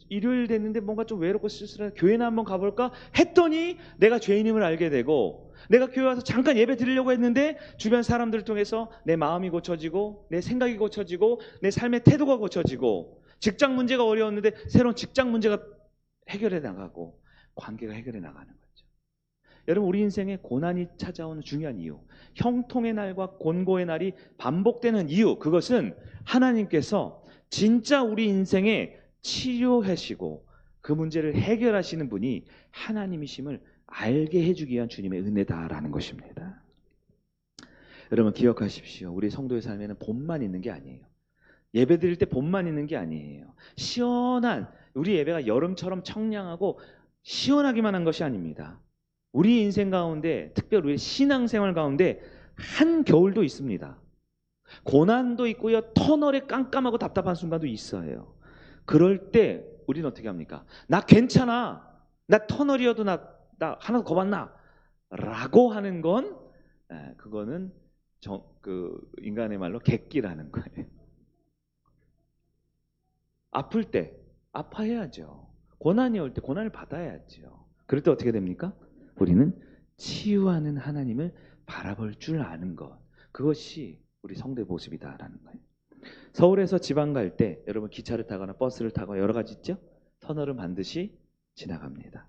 일요일 됐는데 뭔가 좀 외롭고 쓸쓸해 교회나 한번 가볼까 했더니 내가 죄인임을 알게 되고 내가 교회 와서 잠깐 예배 드리려고 했는데 주변 사람들을 통해서 내 마음이 고쳐지고 내 생각이 고쳐지고 내 삶의 태도가 고쳐지고 직장 문제가 어려웠는데 새로운 직장 문제가 해결해 나가고 관계가 해결해 나가는 거죠. 여러분 우리 인생에 고난이 찾아오는 중요한 이유, 형통의 날과 곤고의 날이 반복되는 이유, 그것은 하나님께서 진짜 우리 인생에 치료하시고 그 문제를 해결하시는 분이 하나님이심을 알게 해주기 위한 주님의 은혜다라는 것입니다. 여러분 기억하십시오. 우리 성도의 삶에는 봄만 있는 게 아니에요. 예배 드릴 때 봄만 있는 게 아니에요. 시원한 우리 예배가 여름처럼 청량하고 시원하기만 한 것이 아닙니다. 우리 인생 가운데 특별히 우리 신앙생활 가운데 한겨울도 있습니다. 고난도 있고요. 터널에 깜깜하고 답답한 순간도 있어요. 그럴 때 우리는 어떻게 합니까? 나 괜찮아. 나 터널이어도 나 하나도 겁안나. 라고 하는 건 그거는 그 인간의 말로 객기라는 거예요. 아플 때 아파해야죠. 고난이 올 때 고난을 받아야죠. 그럴 때 어떻게 됩니까? 우리는 치유하는 하나님을 바라볼 줄 아는 것. 그것이 우리 성도의 모습이다라는 거예요. 서울에서 지방 갈 때 여러분 기차를 타거나 버스를 타거나 여러 가지 있죠? 터널은 반드시 지나갑니다.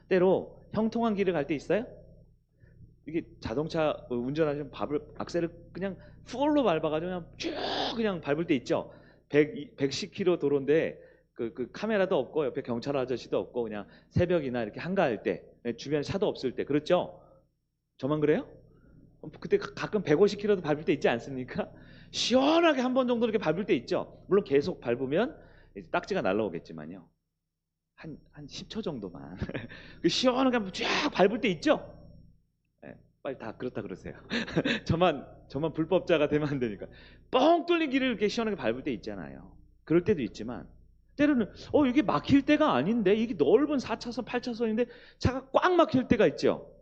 때로 형통한 길을 갈 때 있어요? 이게 자동차 운전하시면 악셀을 그냥 풀로 밟아가지고 그냥 쭉 그냥 밟을 때 있죠? 110km 도로인데 그 카메라도 없고 옆에 경찰 아저씨도 없고 그냥 새벽이나 이렇게 한가할 때 주변에 차도 없을 때 그렇죠? 저만 그래요? 그때 가끔 150km도 밟을 때 있지 않습니까? 시원하게 한 번 정도 이렇게 밟을 때 있죠. 물론 계속 밟으면 딱지가 날라오겠지만요. 한 10초 정도만 시원하게 한번 쫙 밟을 때 있죠. 네, 빨리 다 그렇다 그러세요. 저만 불법자가 되면 안 되니까. 뻥 뚫린 길을 이렇게 시원하게 밟을 때 있잖아요. 그럴 때도 있지만 때로는 이게 막힐 때가 아닌데 이게 넓은 4차선 8차선인데 차가 꽉 막힐 때가 있죠.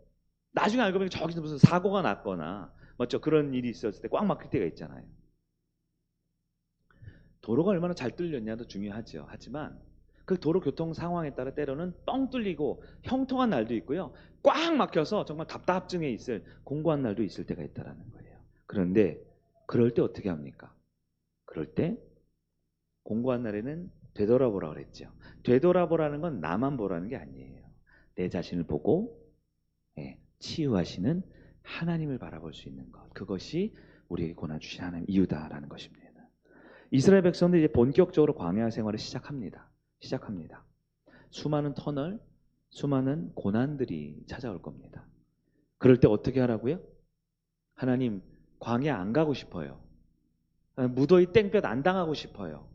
나중에 알고 보니까 저기서 무슨 사고가 났거나 맞죠? 그런 일이 있었을 때 꽉 막힐 때가 있잖아요. 도로가 얼마나 잘 뚫렸냐도 중요하죠. 하지만 그 도로 교통 상황에 따라 때로는 뻥 뚫리고 형통한 날도 있고요. 꽉 막혀서 정말 답답증에 있을 공고한 날도 있을 때가 있다는 거예요. 그런데 그럴 때 어떻게 합니까? 그럴 때 공고한 날에는 되돌아보라 그랬죠. 되돌아보라는 건 나만 보라는 게 아니에요. 내 자신을 보고 치유하시는 하나님을 바라볼 수 있는 것. 그것이 우리에게 고난 주신 하나님 이유다라는 것입니다. 이스라엘 백성들이 이제 본격적으로 광야 생활을 시작합니다. 수많은 터널, 수많은 고난들이 찾아올 겁니다. 그럴 때 어떻게 하라고요? 하나님, 광야 안 가고 싶어요. 무더위 땡볕 안 당하고 싶어요.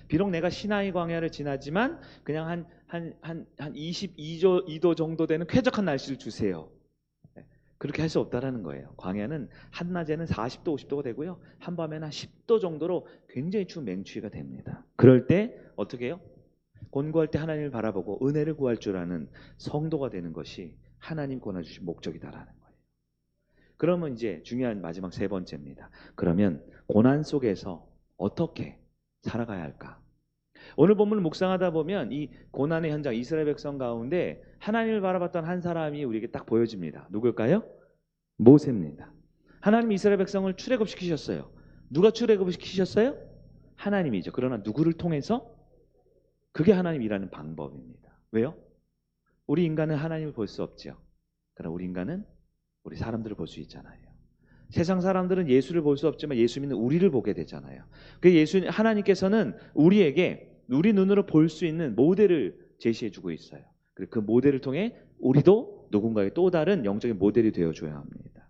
비록 내가 시나이 광야를 지나지만 그냥 한 22도 정도 되는 쾌적한 날씨를 주세요. 그렇게 할 수 없다라는 거예요. 광야는 한낮에는 40도, 50도가 되고요. 한밤에는 한 10도 정도로 굉장히 추운 맹추위가 됩니다. 그럴 때 어떻게 해요? 곤고할 때 하나님을 바라보고 은혜를 구할 줄 아는 성도가 되는 것이 하나님 권해주신 목적이다라는 거예요. 그러면 이제 중요한 마지막 세 번째입니다. 그러면 고난 속에서 어떻게 살아가야 할까? 오늘 본문을 묵상하다 보면 이 고난의 현장, 이스라엘 백성 가운데 하나님을 바라봤던 한 사람이 우리에게 딱 보여집니다. 누굴까요? 모세입니다. 하나님 이스라엘 백성을 출애굽시키셨어요. 누가 출애굽시키셨어요? 하나님이죠. 그러나 누구를 통해서? 그게 하나님 일하는 방법입니다. 왜요? 우리 인간은 하나님을 볼 수 없죠. 그러나 우리 인간은 우리 사람들을 볼 수 있잖아요. 세상 사람들은 예수를 볼 수 없지만 예수 믿는 우리를 보게 되잖아요. 그 하나님께서는 우리에게 우리 눈으로 볼 수 있는 모델을 제시해주고 있어요. 그리고 그 모델을 통해 우리도 누군가의 또 다른 영적인 모델이 되어줘야 합니다.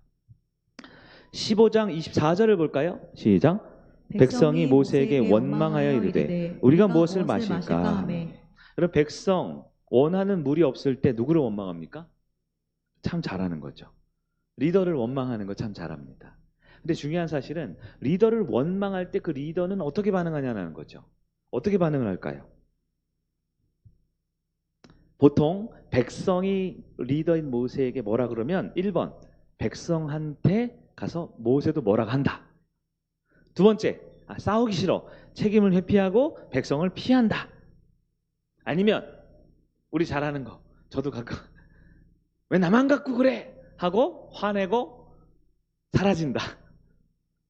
15장 24절을 볼까요? 시작. 백성이 모세에게 원망하여 이르되 우리가 무엇을 마실까? 그럼 백성 원하는 물이 없을 때 누구를 원망합니까? 참 잘하는 거죠. 리더를 원망하는 거 참 잘합니다. 근데 중요한 사실은 리더를 원망할 때 그 리더는 어떻게 반응하냐는 거죠. 어떻게 반응을 할까요? 보통 백성이 리더인 모세에게 뭐라 그러면 1번 백성한테 가서 모세도 뭐라 한다. 두 번째 싸우기 싫어. 책임을 회피하고 백성을 피한다. 아니면 우리 잘하는 거 저도 가끔 왜 나만 갖고 그래? 하고 화내고 사라진다.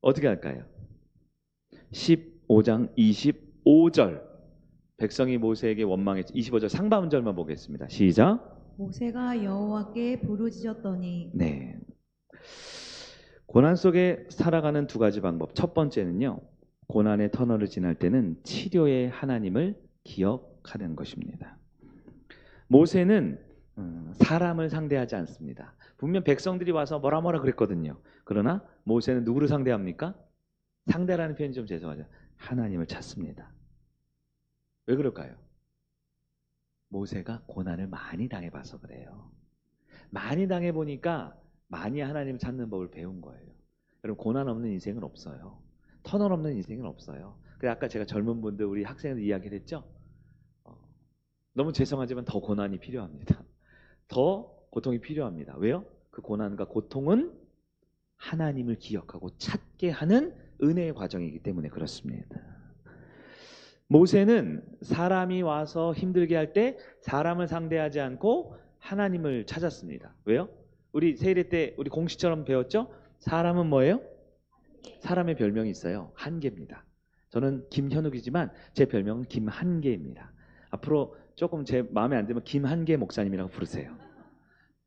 어떻게 할까요? 15장 25절 백성이 모세에게 원망했죠. 25절 상반절만 보겠습니다. 시작. 모세가 여호와께 부르짖었더니 네. 고난 속에 살아가는 두 가지 방법. 첫 번째는요. 고난의 터널을 지날 때는 치료의 하나님을 기억하는 것입니다. 모세는 사람을 상대하지 않습니다. 분명 백성들이 와서 뭐라 그랬거든요. 그러나 모세는 누구를 상대합니까? 상대라는 표현이 좀 죄송하죠. 하나님을 찾습니다. 왜 그럴까요? 모세가 고난을 많이 당해봐서 그래요. 많이 당해보니까 많이 하나님을 찾는 법을 배운 거예요. 여러분 고난 없는 인생은 없어요. 터널 없는 인생은 없어요. 그래서 아까 제가 젊은 분들 우리 학생들 이야기를 했죠. 너무 죄송하지만 더 고난이 필요합니다. 더 고통이 필요합니다. 왜요? 그 고난과 고통은 하나님을 기억하고 찾게 하는 은혜의 과정이기 때문에 그렇습니다. 모세는 사람이 와서 힘들게 할 때 사람을 상대하지 않고 하나님을 찾았습니다. 왜요? 우리 세일회 때 우리 공식처럼 배웠죠? 사람은 뭐예요? 사람의 별명이 있어요. 한계입니다. 저는 김현욱이지만 제 별명은 김한계입니다. 앞으로 조금 제 마음에 안 들면 김한계 목사님이라고 부르세요.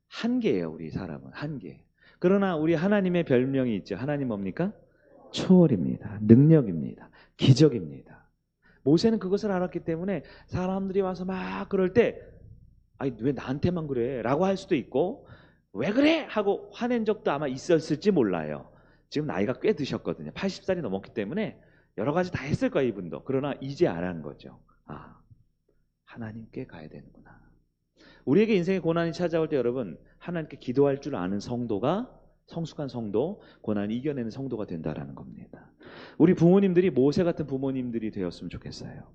한계예요. 우리 사람은 한계. 그러나 우리 하나님의 별명이 있죠. 하나님 뭡니까? 초월입니다. 능력입니다. 기적입니다. 모세는 그것을 알았기 때문에 사람들이 와서 막 그럴 때 아니 왜 나한테만 그래? 라고 할 수도 있고 왜 그래? 하고 화낸 적도 아마 있었을지 몰라요. 지금 나이가 꽤 드셨거든요. 80살이 넘었기 때문에 여러 가지 다 했을 거예요. 이분도. 그러나 이제 알아는 거죠. 아, 하나님께 가야 되는구나. 우리에게 인생의 고난이 찾아올 때 여러분 하나님께 기도할 줄 아는 성도가 성숙한 성도, 고난을 이겨내는 성도가 된다라는 겁니다. 우리 부모님들이 모세 같은 부모님들이 되었으면 좋겠어요.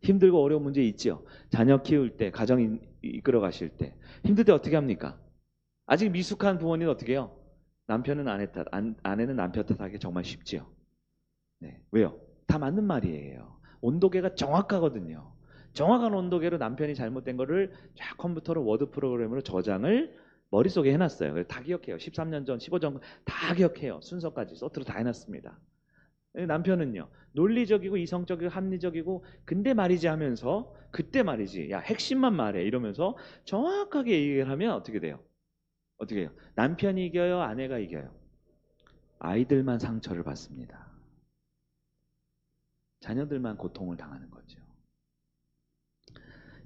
힘들고 어려운 문제 있죠. 자녀 키울 때, 가정 이끌어 가실 때 힘들 때 어떻게 합니까? 아직 미숙한 부모님은 어떻게 해요? 남편은 아내 탓, 아내는 남편 탓하기 정말 쉽지요. 네, 왜요? 다 맞는 말이에요. 온도계가 정확하거든요. 정확한 온도계로 남편이 잘못된 거를 쫙 컴퓨터로 워드 프로그램으로 저장을 머릿속에 해놨어요. 그래서 다 기억해요. 13년 전, 15년 다 기억해요. 순서까지 서투로 다 해놨습니다. 남편은요. 논리적이고 이성적이고 합리적이고 근데 말이지 하면서 그때 말이지 야 핵심만 말해 이러면서 정확하게 얘기를 하면 어떻게 돼요? 어떻게 해요? 남편이 이겨요? 아내가 이겨요? 아이들만 상처를 받습니다. 자녀들만 고통을 당하는 거죠.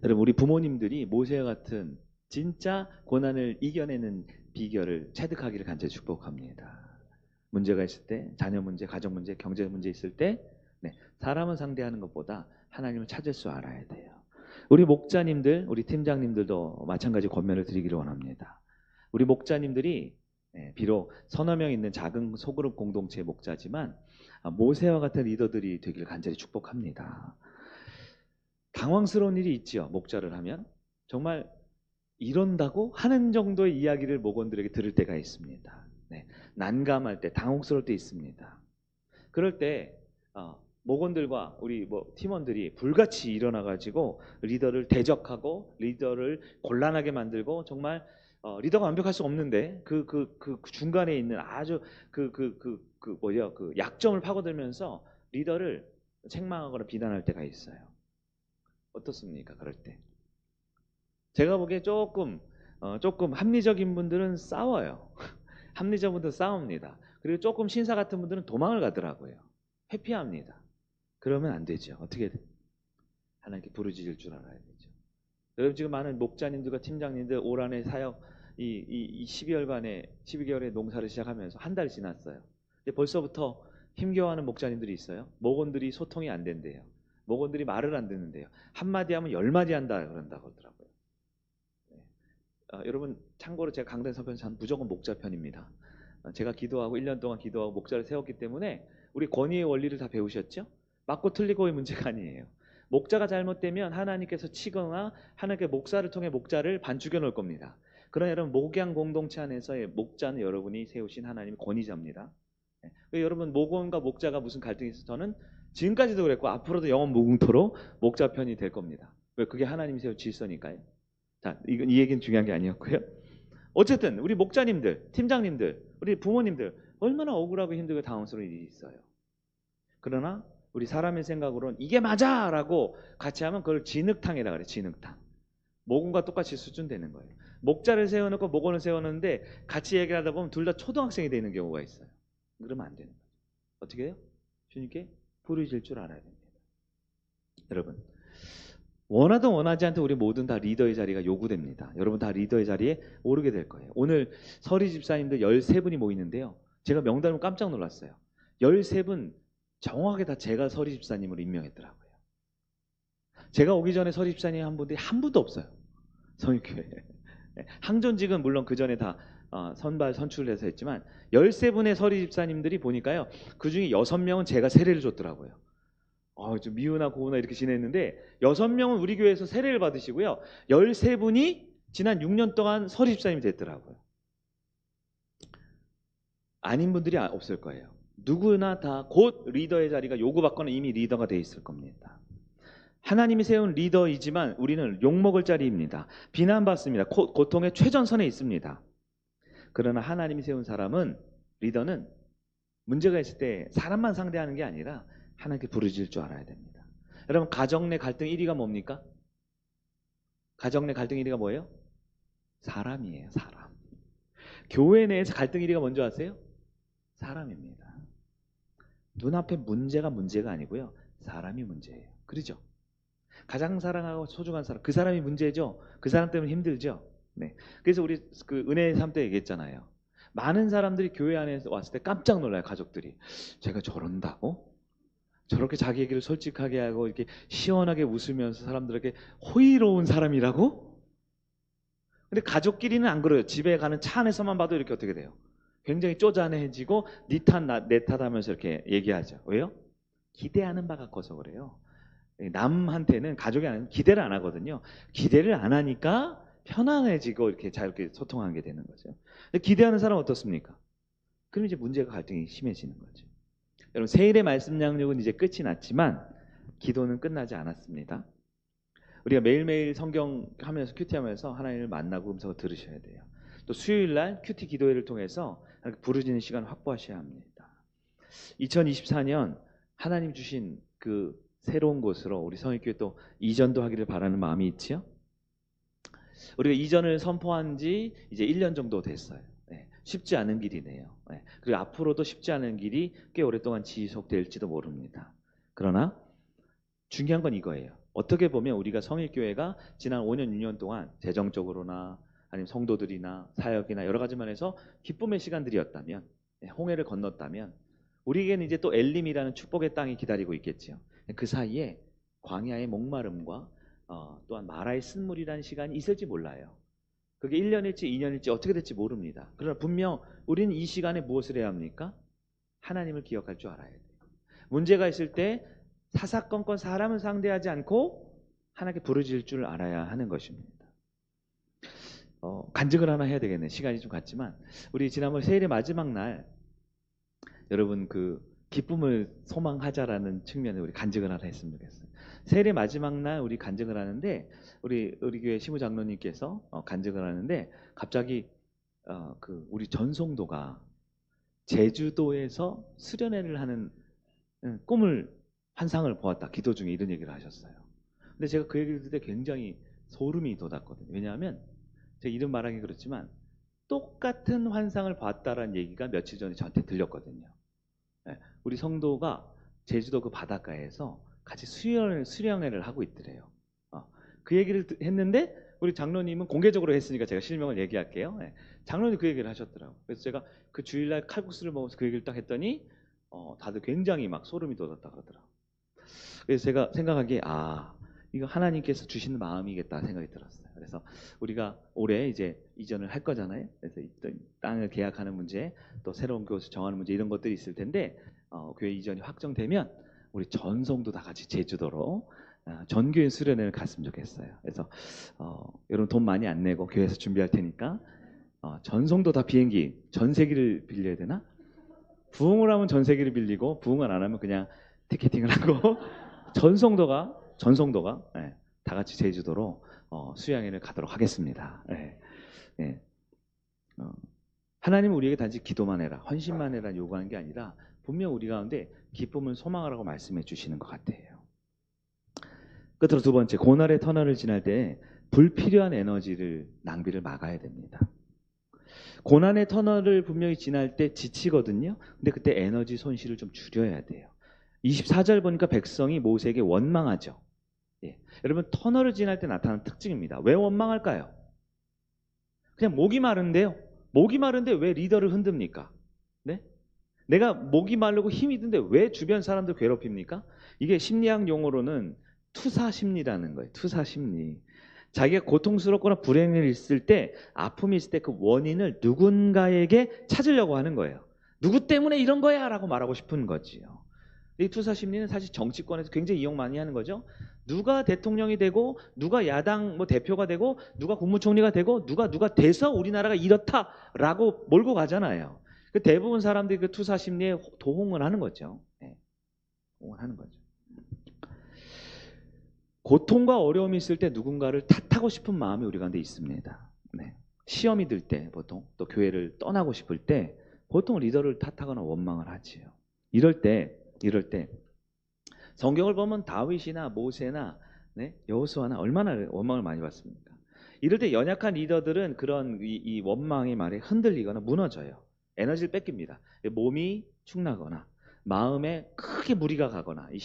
여러분 우리 부모님들이 모세와 같은 진짜 고난을 이겨내는 비결을 체득하기를 간절히 축복합니다. 문제가 있을 때, 자녀 문제, 가정 문제, 경제 문제 있을 때 사람을 상대하는 것보다 하나님을 찾을 줄 알아야 돼요. 우리 목자님들, 우리 팀장님들도 마찬가지 권면을 드리기를 원합니다. 우리 목자님들이 비록 서너 명 있는 작은 소그룹 공동체의 목자지만 모세와 같은 리더들이 되기를 간절히 축복합니다. 당황스러운 일이 있지요. 목자를 하면 정말 이런다고 하는 정도의 이야기를 목원들에게 들을 때가 있습니다. 네, 난감할 때, 당혹스러울 때 있습니다. 그럴 때 목원들과 우리 팀원들이 불같이 일어나가지고 리더를 대적하고 리더를 곤란하게 만들고 정말 리더가 완벽할 수 없는데 그 중간에 있는 아주 그 약점을 파고들면서 리더를 책망하거나 비난할 때가 있어요. 어떻습니까? 그럴 때 제가 보기에 조금 합리적인 분들은 싸워요. 합리적인 분들은 싸웁니다. 그리고 조금 신사 같은 분들은 도망을 가더라고요. 회피합니다. 그러면 안 되죠. 어떻게 하나님께 부르짖을 줄 알아야 되죠. 여러분 지금 많은 목자님들과 팀장님들 올 한해 사역 이 12개월에 농사를 시작하면서 한 달 지났어요. 근데 벌써부터 힘겨워하는 목자님들이 있어요. 목원들이 소통이 안 된대요. 목원들이 말을 안 듣는데요. 한마디 하면 10마디 한다 그런다고 하더라고요. 네. 여러분 참고로 제가 강단 선편에서 무조건 목자 편입니다. 제가 기도하고 1년 동안 기도하고 목자를 세웠기 때문에 우리 권위의 원리를 다 배우셨죠? 맞고 틀리고의 문제가 아니에요. 목자가 잘못되면 하나님께서 치거나 하나님께 목사를 통해 목자를 반죽여 놓을 겁니다. 그러나 여러분 목양 공동체 안에서의 목자는 여러분이 세우신 하나님의 권위자입니다. 여러분 목원과 목자가 무슨 갈등이 있어서 저는 지금까지도 그랬고 앞으로도 영원 무궁토록 목자 편이 될 겁니다. 왜? 그게 하나님이 세운 질서니까요. 자, 이 얘기는 중요한 게 아니었고요. 어쨌든 우리 목자님들, 팀장님들, 우리 부모님들 얼마나 억울하고 힘들고 당황스러운 일이 있어요. 그러나 우리 사람의 생각으로는 이게 맞아! 라고 같이 하면 그걸 진흙탕이라 그래요. 진흙탕. 목원과 똑같이 수준되는 거예요. 목자를 세워놓고 목원을 세워놓는데 같이 얘기를 하다 보면 둘 다 초등학생이 되는 경우가 있어요. 그러면 안 되는 거죠. 어떻게 해요? 주님께 부르짖을 줄 알아야 됩니다. 여러분 원하든 원하지 않든 우리 모든 다 리더의 자리가 요구됩니다. 여러분 다 리더의 자리에 오르게 될 거예요. 오늘 서리 집사님들 13분이 모이는데요. 제가 명단을 깜짝 놀랐어요. 13분 정확하게 다 제가 서리 집사님으로 임명했더라고요. 제가 오기 전에 서리 집사님 한 분들이 한 분도 없어요. 성육교회에. 항존직은 물론 그 전에 다 선발 선출을 해서 했지만 13분의 서리 집사님들이 보니까요. 그 중에 6명은 제가 세례를 줬더라고요. 좀 미우나 고우나 이렇게 지냈는데 6명은 우리 교회에서 세례를 받으시고요. 13분이 지난 6년 동안 서리 집사님이 됐더라고요. 아닌 분들이 없을 거예요. 누구나 다 곧 리더의 자리가 요구받거나 이미 리더가 돼 있을 겁니다. 하나님이 세운 리더이지만 우리는 욕먹을 자리입니다. 비난받습니다. 고통의 최전선에 있습니다. 그러나 하나님이 세운 사람은 리더는 문제가 있을 때 사람만 상대하는 게 아니라 하나님께 부르짖을 줄 알아야 됩니다. 여러분 가정 내 갈등 1위가 뭡니까? 가정 내 갈등 1위가 뭐예요? 사람이에요. 사람. 교회 내에서 갈등 1위가 뭔지 아세요? 사람입니다. 눈앞에 문제가 아니고요. 사람이 문제예요. 그렇죠? 가장 사랑하고 소중한 사람, 그 사람이 문제죠. 그 사람 때문에 힘들죠. 네. 그래서 우리 그 은혜의 삶 때 얘기했잖아요. 많은 사람들이 교회 안에 왔을 때 깜짝 놀라요. 가족들이. 제가 저런다고? 저렇게 자기 얘기를 솔직하게 하고 이렇게 시원하게 웃으면서 사람들에게 호의로운 사람이라고? 근데 가족끼리는 안 그래요. 집에 가는 차 안에서만 봐도 이렇게 어떻게 돼요? 굉장히 쪼잔해지고 니 탓 내 탓 하면서 이렇게 얘기하죠. 왜요? 기대하는 바가 커서 그래요. 남한테는 가족이 아니면 기대를 안 하거든요. 기대를 안 하니까 편안해지고 이렇게 자유롭게 소통하게 되는 거죠. 근데 기대하는 사람은 어떻습니까? 그럼 이제 문제가 갈등이 심해지는 거죠. 여러분 세일의 말씀 양육은 이제 끝이 났지만 기도는 끝나지 않았습니다. 우리가 매일매일 성경 하면서 큐티 하면서 하나님을 만나고 음성을 들으셔야 돼요. 또 수요일날 큐티 기도회를 통해서 부르짖는 시간을 확보하셔야 합니다. 2024년 하나님 주신 그 새로운 곳으로 우리 성일교회 또 이전도 하기를 바라는 마음이 있지요. 우리가 이전을 선포한 지 이제 1년 정도 됐어요. 네, 쉽지 않은 길이네요. 네, 그리고 앞으로도 쉽지 않은 길이 꽤 오랫동안 지속될지도 모릅니다. 그러나 중요한 건 이거예요. 어떻게 보면 우리가 성일교회가 지난 5년, 6년 동안 재정적으로나 아니면 성도들이나 사역이나 여러 가지 면에서 기쁨의 시간들이었다면, 홍해를 건넜다면 우리에게는 이제 또 엘림이라는 축복의 땅이 기다리고 있겠죠. 그 사이에 광야의 목마름과 또한 마라의 쓴물이라는 시간이 있을지 몰라요. 그게 1년일지 2년일지 어떻게 될지 모릅니다. 그러나 분명 우리는 이 시간에 무엇을 해야 합니까? 하나님을 기억할 줄 알아야 돼요. 문제가 있을 때 사사건건 사람을 상대하지 않고 하나님께 부르짖을 줄 알아야 하는 것입니다. 간증을 하나 해야 되겠네. 시간이 좀 갔지만 우리 지난번 세일의 마지막 날 여러분 그 기쁨을 소망하자라는 측면에 우리 간증을 하나 했으면 좋겠어요. 세일의 마지막 날 우리 간증을 하는데 우리 교회 시무 장로님께서 간증을 하는데 갑자기 그 우리 전송도가 제주도에서 수련회를 하는 꿈을 환상을 보았다. 기도 중에 이런 얘기를 하셨어요. 근데 제가 그 얘기를 듣을 때 굉장히 소름이 돋았거든요. 왜냐하면 제가 이름 말하기 그렇지만 똑같은 환상을 봤다라는 얘기가 며칠 전에 저한테 들렸거든요. 네, 우리 성도가 제주도 그 바닷가에서 같이 수련회를 하고 있더래요. 그 얘기를 했는데 우리 장로님은 공개적으로 했으니까 제가 실명을 얘기할게요. 네, 장로님 그 얘기를 하셨더라고요. 그래서 제가 그 주일날 칼국수를 먹으면서 그 얘기를 딱 했더니 다들 굉장히 막 소름이 돋았다 그러더라고요. 그래서 제가 생각하기에 이거 하나님께서 주시는 마음이겠다 생각이 들었어요. 그래서 우리가 올해 이제 이전을 할 거잖아요. 그래서 땅을 계약하는 문제, 또 새로운 교수 정하는 문제 이런 것들이 있을 텐데 교회 이전이 확정되면 우리 전성도 다 같이 제주도로 전교인 수련회를 갔으면 좋겠어요. 그래서 여러분 돈 많이 안 내고 교회에서 준비할 테니까 전성도 다 비행기 전세기를 빌려야 되나? 부흥을 하면 전세기를 빌리고 부흥을 안 하면 그냥 티켓팅을 하고 전성도가 다 같이 제주도로 수양회를 가도록 하겠습니다. 하나님은 우리에게 단지 기도만 해라, 헌신만 해라 요구하는 게 아니라 분명 우리 가운데 기쁨을 소망하라고 말씀해 주시는 것 같아요. 끝으로 두 번째, 고난의 터널을 지날 때 불필요한 에너지를 낭비를 막아야 됩니다. 고난의 터널을 분명히 지날 때 지치거든요. 근데 그때 에너지 손실을 좀 줄여야 돼요. 24절 보니까 백성이 모세에게 원망하죠. 여러분 터널을 지날 때 나타나는 특징입니다. 왜 원망할까요? 그냥 목이 마른데요. 목이 마른데 왜 리더를 흔듭니까? 네? 내가 목이 마르고 힘이 든데 왜 주변 사람들 괴롭힙니까? 이게 심리학 용어로는 투사심리라는 거예요. 투사심리. 자기가 고통스럽거나 불행을 있을 때, 아픔이 있을 때 그 원인을 누군가에게 찾으려고 하는 거예요. 누구 때문에 이런 거야 라고 말하고 싶은 거지요. 이 투사심리는 사실 정치권에서 굉장히 이용 많이 하는 거죠. 누가 대통령이 되고 누가 야당 대표가 되고 누가 국무총리가 되고 누가 돼서 우리나라가 이렇다라고 몰고 가잖아요. 그 대부분 사람들이 그 투사심리에 도홍을 하는 거죠. 도홍을 하는 거죠. 고통과 어려움이 있을 때 누군가를 탓하고 싶은 마음이 우리 가운데 있습니다. 시험이 들 때 보통 또 교회를 떠나고 싶을 때 보통 리더를 탓하거나 원망을 하지요. 이럴 때 성경을 보면 다윗이나 모세나 여호수아나 얼마나 원망을 많이 받습니까? 이럴 때 연약한 리더들은 그런 이 원망의 말에 흔들리거나 무너져요. 에너지를 뺏깁니다. 몸이 축나거나 마음에 크게 무리가 가거나 이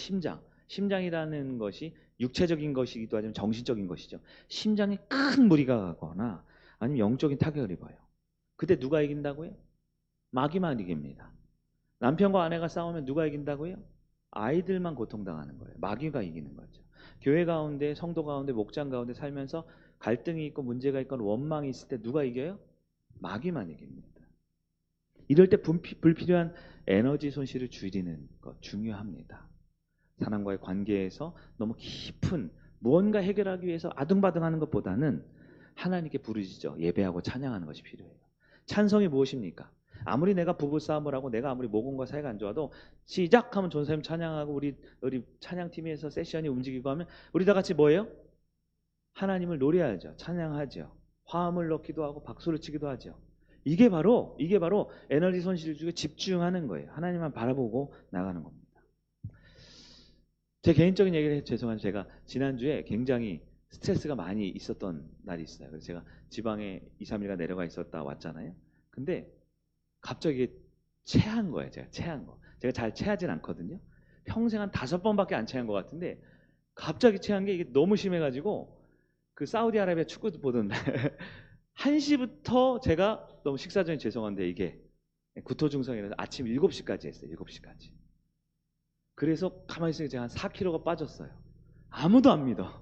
심장이라는 것이 육체적인 것이기도 하지만 정신적인 것이죠. 심장에 큰 무리가 가거나 아니면 영적인 타격을 입어요. 그때 누가 이긴다고요? 마귀만 이깁니다. 남편과 아내가 싸우면 누가 이긴다고요? 아이들만 고통당하는 거예요. 마귀가 이기는 거죠. 교회 가운데, 성도 가운데, 목장 가운데 살면서 갈등이 있고 문제가 있거나 원망이 있을 때 누가 이겨요? 마귀만 이깁니다. 이럴 때 불필요한 에너지 손실을 줄이는 것 중요합니다. 사람과의 관계에서 너무 깊은 무언가 해결하기 위해서 아둥바둥하는 것보다는 하나님께 부르짖어 예배하고 찬양하는 것이 필요해요. 찬성이 무엇입니까? 아무리 내가 부부싸움을 하고 내가 아무리 모공과 사이가 안 좋아도 시작하면 전사님 찬양하고 우리 찬양팀에서 세션이 움직이고 하면 우리 다 같이 뭐예요? 하나님을 노래하죠. 찬양하죠. 화음을 넣기도 하고 박수를 치기도 하죠. 이게 바로 에너지 손실을 주고 집중하는 거예요. 하나님만 바라보고 나가는 겁니다. 제 개인적인 얘기를 해서 죄송한데 제가 지난주에 굉장히 스트레스가 많이 있었던 날이 있어요. 그래서 제가 지방에 2, 3일간 내려가 있었다 왔잖아요. 근데 갑자기 체한 거예요. 제가 체한 거. 제가 잘 체하진 않거든요. 평생 한 5번밖에 안 체한 것 같은데 갑자기 체한 게 이게 너무 심해가지고 그 사우디아라비아 축구 보던 날 1시부터 제가 너무 식사 전에 죄송한데 이게 구토증상이라서 아침 7시까지 했어요. 7시까지. 그래서 가만히 있으니까 제가 한 4kg가 빠졌어요. 아무도 안 믿어.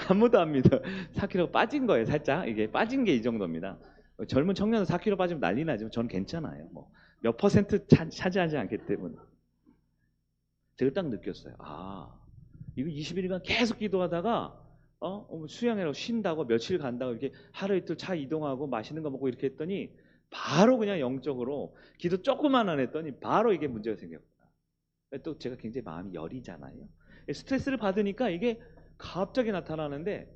아무도 안 믿어. 4kg가 빠진 거예요. 살짝 이게 빠진 게 이 정도입니다. 젊은 청년은 4kg 빠지면 난리 나지만 저는 괜찮아요. 몇 퍼센트 차지하지 않기 때문에. 제가 딱 느꼈어요. 이거 21일간 계속 기도하다가 수양회로 쉰다고 며칠 간다고 이렇게 하루 이틀 차 이동하고 맛있는 거 먹고 이렇게 했더니 바로 그냥 영적으로 기도 조금만 안 했더니 바로 이게 문제가 생겼구나. 또 제가 굉장히 마음이 여리잖아요. 스트레스를 받으니까 이게 갑자기 나타나는데,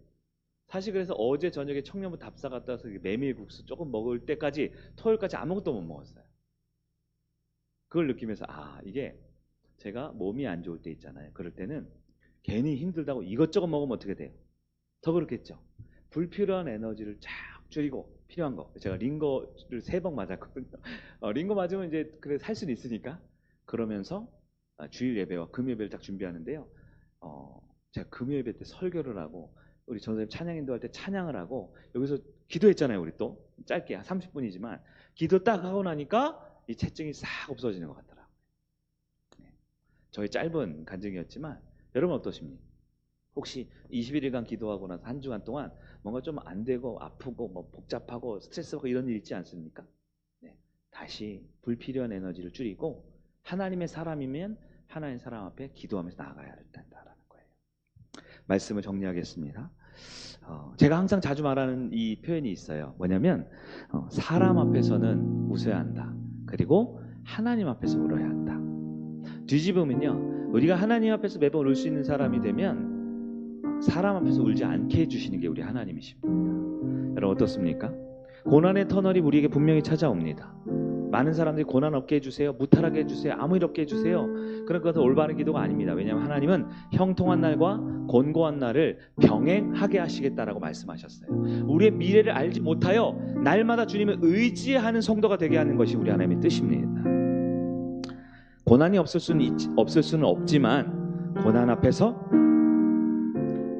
사실 그래서 어제 저녁에 청년부 답사 갔다 와서 메밀국수 조금 먹을 때까지 토요일까지 아무것도 못 먹었어요. 그걸 느끼면서 이게 제가 몸이 안 좋을 때 있잖아요. 그럴 때는 괜히 힘들다고 이것저것 먹으면 어떻게 돼요? 더 그렇겠죠. 불필요한 에너지를 쫙 줄이고 필요한 거. 제가 링거를 3번 맞았거든요. 링거 맞으면 이제 그래 살 수는 있으니까. 그러면서 주일 예배와 금 예배를 딱 준비하는데요. 제가 금 예배 때 설교를 하고 우리 전사님 찬양 인도할 때 찬양을 하고 여기서 기도했잖아요. 우리 또 짧게 30분이지만 기도 딱 하고 나니까 이 체증이 싹 없어지는 것 같더라고요. 저희 짧은 간증이었지만 여러분 어떠십니까? 혹시 21일간 기도하고 나서 한 주간 동안 뭔가 좀 안 되고 아프고 뭐 복잡하고 스트레스받고 이런 일 있지 않습니까? 다시 불필요한 에너지를 줄이고 하나님의 사람이면 하나님의 사람 앞에 기도하면서 나아가야 된다라는 거예요. 말씀을 정리하겠습니다. 제가 항상 자주 말하는 이 표현이 있어요. 뭐냐면 사람 앞에서는 웃어야 한다. 그리고 하나님 앞에서 울어야 한다. 뒤집으면요, 우리가 하나님 앞에서 매번 울 수 있는 사람이 되면 사람 앞에서 울지 않게 해주시는 게 우리 하나님이십니다. 여러분 어떻습니까? 고난의 터널이 우리에게 분명히 찾아옵니다. 많은 사람들이 고난 없게 해주세요, 무탈하게 해주세요, 아무 일 없게 해주세요. 그런 것은 올바른 기도가 아닙니다. 왜냐하면 하나님은 형통한 날과 곤고한 날을 병행하게 하시겠다라고 말씀하셨어요. 우리의 미래를 알지 못하여 날마다 주님을 의지하는 성도가 되게 하는 것이 우리 하나님의 뜻입니다. 고난이 없을 수는 없지만 고난 앞에서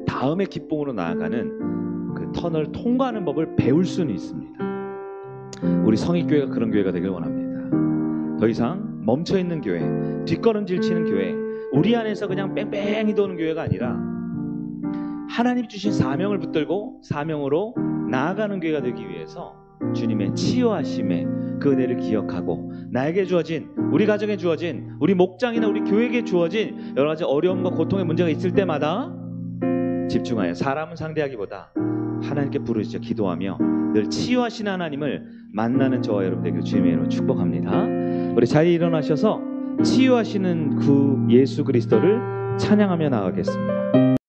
다음의 기쁨으로 나아가는 그 터널을 통과하는 법을 배울 수는 있습니다. 우리 성익교회가 그런 교회가 되길 원합니다. 더 이상 멈춰있는 교회, 뒷걸음질 치는 교회, 우리 안에서 그냥 뺑뺑이 도는 교회가 아니라 하나님이 주신 사명을 붙들고 사명으로 나아가는 교회가 되기 위해서 주님의 치유하심의 그 은혜를 기억하고 나에게 주어진, 우리 가정에 주어진, 우리 목장이나 우리 교회에게 주어진 여러 가지 어려움과 고통의 문제가 있을 때마다 집중하여 사람은 상대하기보다 하나님께 부르짖어 기도하며 늘 치유하시는 하나님을 만나는 저와 여러분 되기를 주님의 이름으로 축복합니다. 우리 자리에 일어나셔서 치유하시는 그 예수 그리스도를 찬양하며 나가겠습니다.